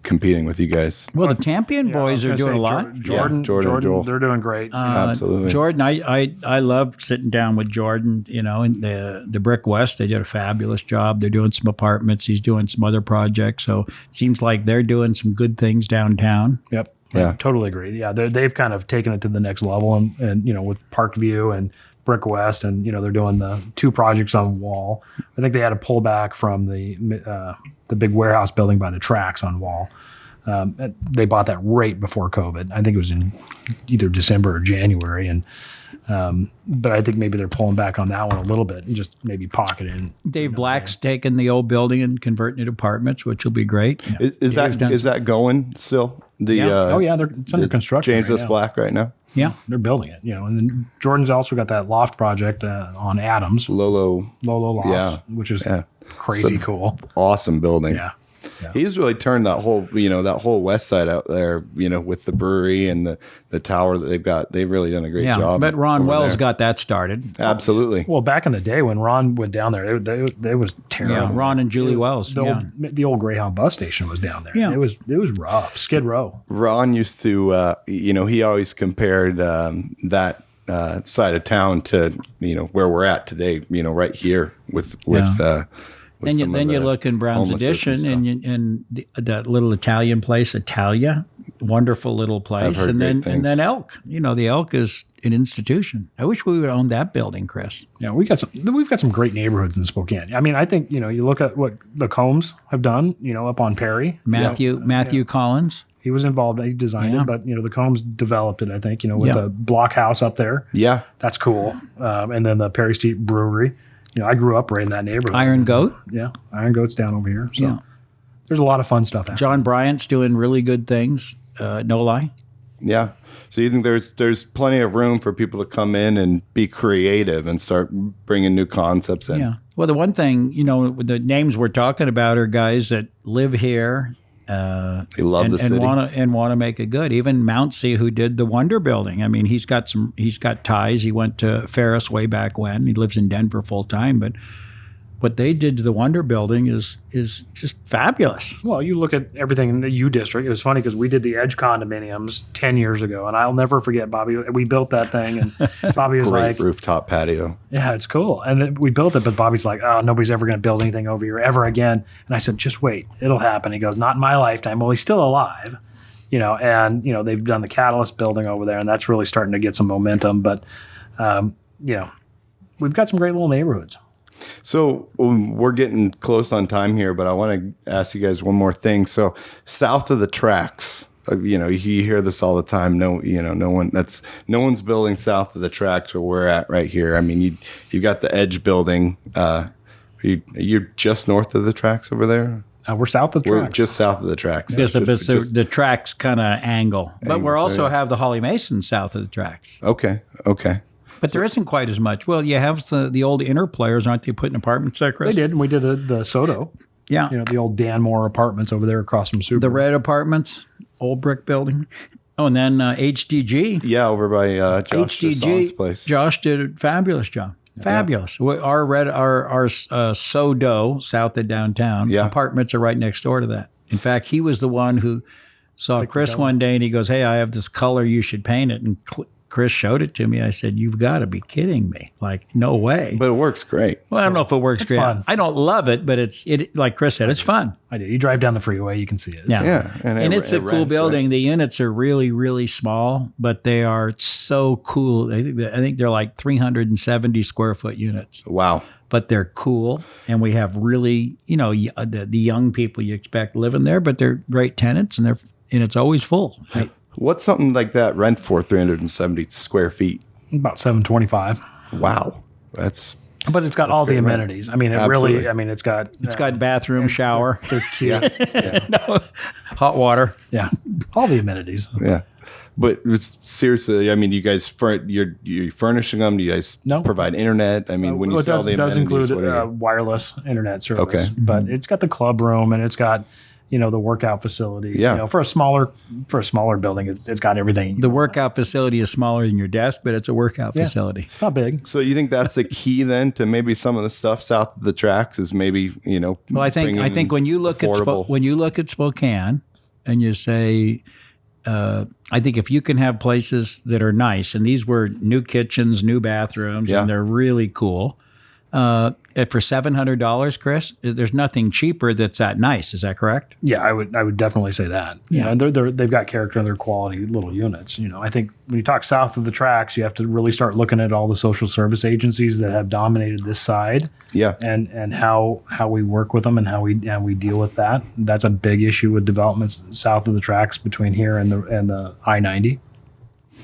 competing with you guys? Well, the Tampian boys are doing a lot. Jordan, Joel. They're doing great. Absolutely. Jordan, I love sitting down with Jordan, in the Brick West. They did a fabulous job. They're doing some apartments. He's doing some other projects. So it seems like they're doing some good things downtown. Yep. Yeah. Totally agree. Yeah. They've kind of taken it to the next level and with Parkview and Brick West, and they're doing the 2 projects on Wall. I think they had a pullback from the big warehouse building by the tracks on Wall. They bought that right before COVID. I think it was in either December or January, and but I think maybe they're pulling back on that one a little bit and just maybe pocketing. Dave Black's taken the old building and converting it to apartments, which will be great. Is that going still? It's under construction. James S. Black right now. Yeah, they're building it. And then Jordan's also got that loft project on Adams. Lolo Lofts, which is crazy cool. Awesome building. Yeah. He's really turned that whole west side out there, with the brewery and the tower that they've got. They've really done a great job. But Ron Wells got that started. Absolutely. Well, back in the day when Ron went down there, they was terrible. Yeah, Ron and Julie Wells. The old Greyhound bus station was down there. Yeah. It was rough. Skid Row. Ron used to, he always compared that side of town to, where we're at today, right here with with some Then of you the look in Brown's homelessness Addition and that little Italian place, Italia, wonderful little place. heard And great then things. Elk. The Elk is an institution. I wish we would own that building, Chris. Yeah, we've got some great neighborhoods in Spokane. I mean, I think, you look at what the Combs have done, up on Perry. Matthew Collins. He was involved. He designed it, but the Combs developed it. I think with the block house up there. Yeah, That's cool. And then the Perry Street Brewery. I grew up right in that neighborhood. Iron Goat. Yeah, Iron Goat's down over here. So there's a lot of fun stuff happening. John Bryant's doing really good things. No lie. yeah. So you think there's plenty of room for people to come in and be creative and start bringing new concepts in? Yeah. Well, the one thing, the names we're talking about are guys that live here. They love the city. and want to make it good. Even Mountsey, who did the Wonder Building. I mean, he's got ties. He went to Ferris way back when. He lives in Denver full time, but what they did to the Wonder Building is just fabulous. Well, you look at everything in the U District. It was funny because we did the Edge condominiums 10 years ago, and I'll never forget, Bobby. We built that thing, and Bobby was Great like, rooftop patio. yeah, it's cool. And then we built it, but Bobby's like, oh, nobody's ever going to build anything over here ever again. And I said, just wait. It'll happen. He goes, not in my lifetime. Well, he's still alive, and, they've done the Catalyst building over there, and that's really starting to get some momentum. But, we've got some great little neighborhoods. So we're getting close on time here, but I want to ask you guys one more thing. So south of the tracks, you hear this all the time. No one's building south of the tracks where we're at right here. I mean, you've got the Edge building. You're just north of the tracks over there. We're south of the We're tracks. just south of the tracks. Because the tracks kind of angle. But we're also have the Holly Mason south of the tracks. Okay. But there isn't quite as much. Well, you have the old Inner players, aren't they putting apartments there, Chris? They did, and we did the Soto. Yeah. The old Danmore apartments over there across from Super. The red apartments, old brick building. Oh, and then HDG. Yeah, over by Josh Deson's place. Josh did a fabulous job. Fabulous. Yeah. Our Sodo south of downtown apartments are right next door to that. In fact, he was the one who saw Chris one day and he goes, "Hey, I have this color. You should paint it." And Chris showed it to me. I said, "You've got to be kidding me! Like, no way!" But it works great. Well, I don't know if it works great. Fun. I don't love it, but it like Chris said, it's fun. I do. You drive down the freeway, you can see it. Yeah. And it's a cool building. Right? The units are really, really small, but they are so cool. I think they're like 370 square foot units. Wow. But they're cool, and we have really, the young people you expect living there, but they're great tenants, and it's always full. Right? What's something like that rent for 370 square feet? About $725. Wow. But it's got all the amenities. I mean, it's got bathroom, shower. They're cute. No, hot water. Yeah. All the amenities. Yeah. But seriously, I mean, you guys, you're furnishing them? Do you guys provide internet? I mean, when you sell the amenities, it does include wireless internet service. Okay. But it's got the club room and it's got, the workout facility. Yeah. For a smaller building, it's got everything. The workout facility is smaller than your desk, but it's a workout facility. It's not big. So you think that's the key then to maybe some of the stuff south of the tracks is maybe, Well, I think when you look at Spokane and you say, I think if you can have places that are nice, and these were new kitchens, new bathrooms, and they're really cool. For $700, Chris, there's nothing cheaper that's that nice. Is that correct? Yeah, I would definitely say that. Yeah, and they've got character and they're quality little units. I think when you talk south of the tracks, you have to really start looking at all the social service agencies that have dominated this side. Yeah, and how we work with them and how we deal with that. That's a big issue with developments south of the tracks between here and the I-90.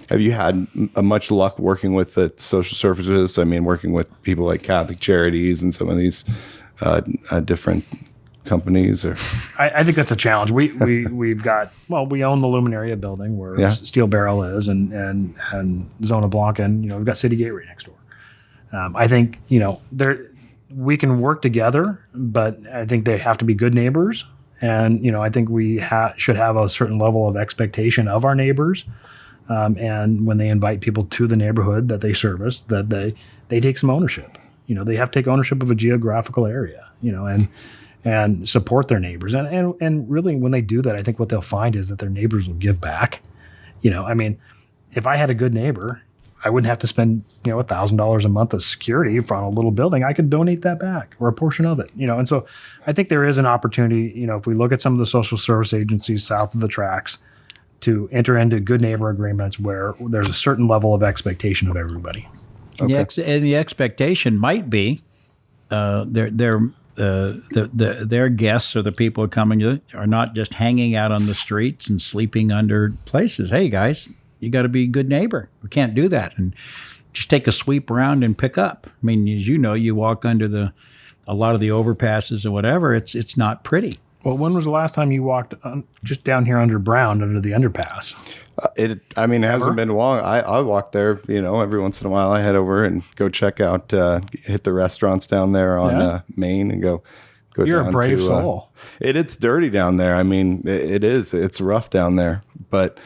Have you had much luck working with the social services? I mean, working with people like Catholic Charities and some of these different companies? Or I think that's a challenge. We've got, we own the Luminaria building where Steel Barrel is and Zona Blanca, and we've got City Gate right next door. I think we can work together, but I think they have to be good neighbors, and I think we should have a certain level of expectation of our neighbors. And when they invite people to the neighborhood that they service, that they take some ownership. They have to take ownership of a geographical area, and support their neighbors. And really, when they do that, I think what they'll find is that their neighbors will give back. I mean, if I had a good neighbor I wouldn't have to spend, $1,000 a month of security on a little building. I could donate that back or a portion of it, And so I think there is an opportunity, if we look at some of the social service agencies south of the tracks, to enter into good neighbor agreements where there's a certain level of expectation of everybody. Okay. And the expectation might be their guests or the people coming to are not just hanging out on the streets and sleeping under places. Hey, guys, you got to be a good neighbor. We can't do that. And just take a sweep around and pick up. I mean, as you know, you walk under a lot of the overpasses or whatever, it's not pretty. Well, when was the last time you walked just down here under Brown, under the underpass? It hasn't been long. I walk there, every once in a while. I head over and go check out, hit the restaurants down there on Main and go You're down a brave to, soul. It's dirty down there. I mean, it is. It's rough down there. But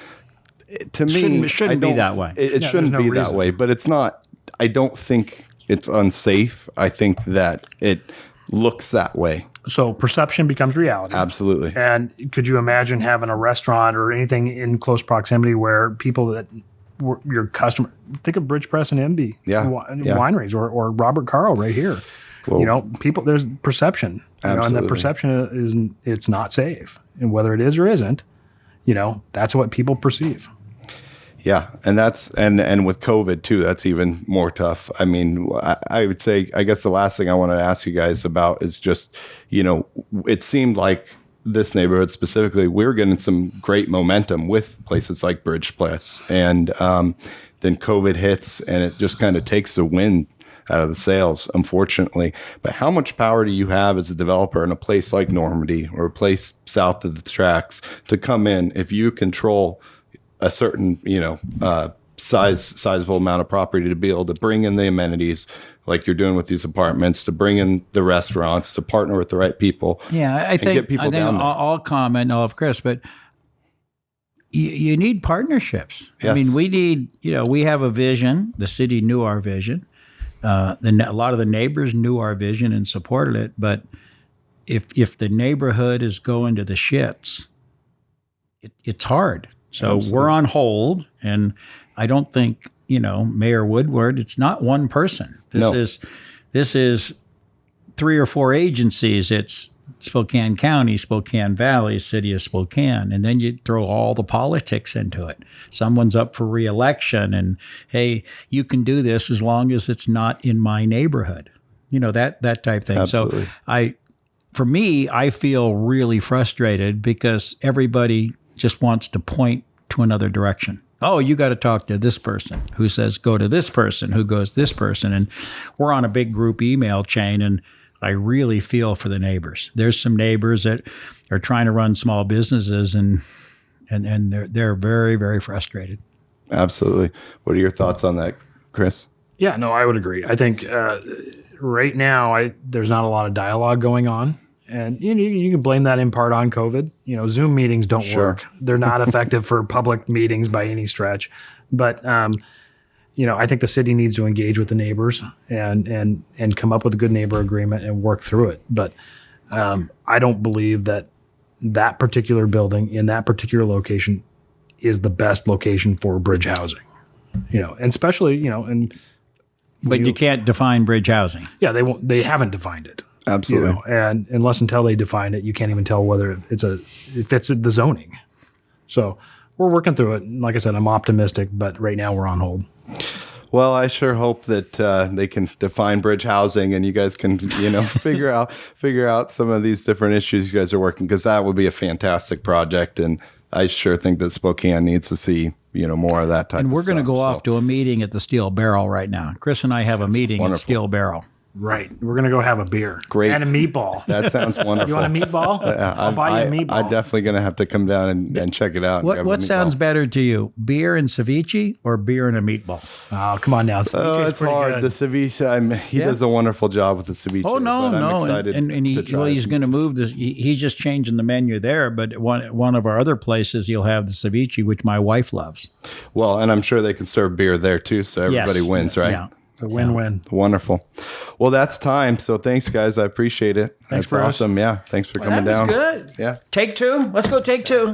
to me, it shouldn't be that way. It shouldn't be that way. But it's not. I don't think it's unsafe. I think that it looks that way. So perception becomes reality. Absolutely. And could you imagine having a restaurant or anything in close proximity where people that were your customer, think of Bridge Press and MB wineries or Robert Carl right here. Well, people, there's perception, and that perception it's not safe. And whether it is or isn't, that's what people perceive. Yeah, and that's and with COVID too, that's even more tough. I mean, I would say, I guess the last thing I want to ask you guys about is just, it seemed like this neighborhood specifically, we were getting some great momentum with places like Bridge Place, and then COVID hits, and it just kind of takes the wind out of the sails, unfortunately. But how much power do you have as a developer in a place like Normandy or a place south of the tracks to come in if you control a certain, sizable amount of property to be able to bring in the amenities like you're doing with these apartments, to bring in the restaurants, to partner with the right people. Yeah, I think I'll comment off Chris, but you need partnerships. Yes. I mean, we need, we have a vision. The city knew our vision. A lot of the neighbors knew our vision and supported it. But if the neighborhood is going to the shits, it's hard. So Absolutely. We're on hold, and I don't think, Mayor Woodward, it's not one person. This is 3 or 4 agencies. It's Spokane County, Spokane Valley, City of Spokane, and then you throw all the politics into it. Someone's up for re-election, and hey, you can do this as long as it's not in my neighborhood. That type thing. Absolutely. So for me, I feel really frustrated because everybody just wants to point to another direction. Oh, you got to talk to this person who says go to this person who goes to this person. And we're on a big group email chain, and I really feel for the neighbors. There's some neighbors that are trying to run small businesses, and they're very, very frustrated. Absolutely. What are your thoughts on that, Chris? Yeah, no, I would agree. I think right now there's not a lot of dialogue going on. And you can blame that in part on COVID. Zoom meetings don't work. They're not effective for public meetings by any stretch. But I think the city needs to engage with the neighbors and come up with a good neighbor agreement and work through it. But I don't believe that particular building in that particular location is the best location for bridge housing. And especially But you can't define bridge housing. Yeah, they haven't defined it. Absolutely. And until they define it, you can't even tell whether it fits the zoning. So we're working through it. And like I said, I'm optimistic, but right now we're on hold. Well, I sure hope that they can define bridge housing, and you guys can, figure out some of these different issues you guys are working, because that would be a fantastic project. And I sure think that Spokane needs to see, more of that type of stuff. And we're going to go off to a meeting at the Steel Barrel right now. Chris and I have a meeting at Steel Barrel. Right. We're going to go have a beer. Great. And a meatball. That sounds wonderful. You want a meatball? I'll buy you a meatball. I'm definitely going to have to come down and check it out. What sounds better to you? Beer and ceviche or beer and a meatball? Oh, come on now. Ceviche it's hard. Good. The ceviche, he does a wonderful job with the ceviche. Oh, no. I'm excited to try he's going to move this. He's just changing the menu there. But one of our other places, he'll have the ceviche, which my wife loves. Well, and I'm sure they can serve beer there too. So everybody wins, right? Yeah. It's a win-win. Wonderful. Well, that's time. So thanks, guys. I appreciate it. Thanks, That's awesome. Yeah. Thanks for coming down. That was good. Yeah. Take 2. Let's go take 2.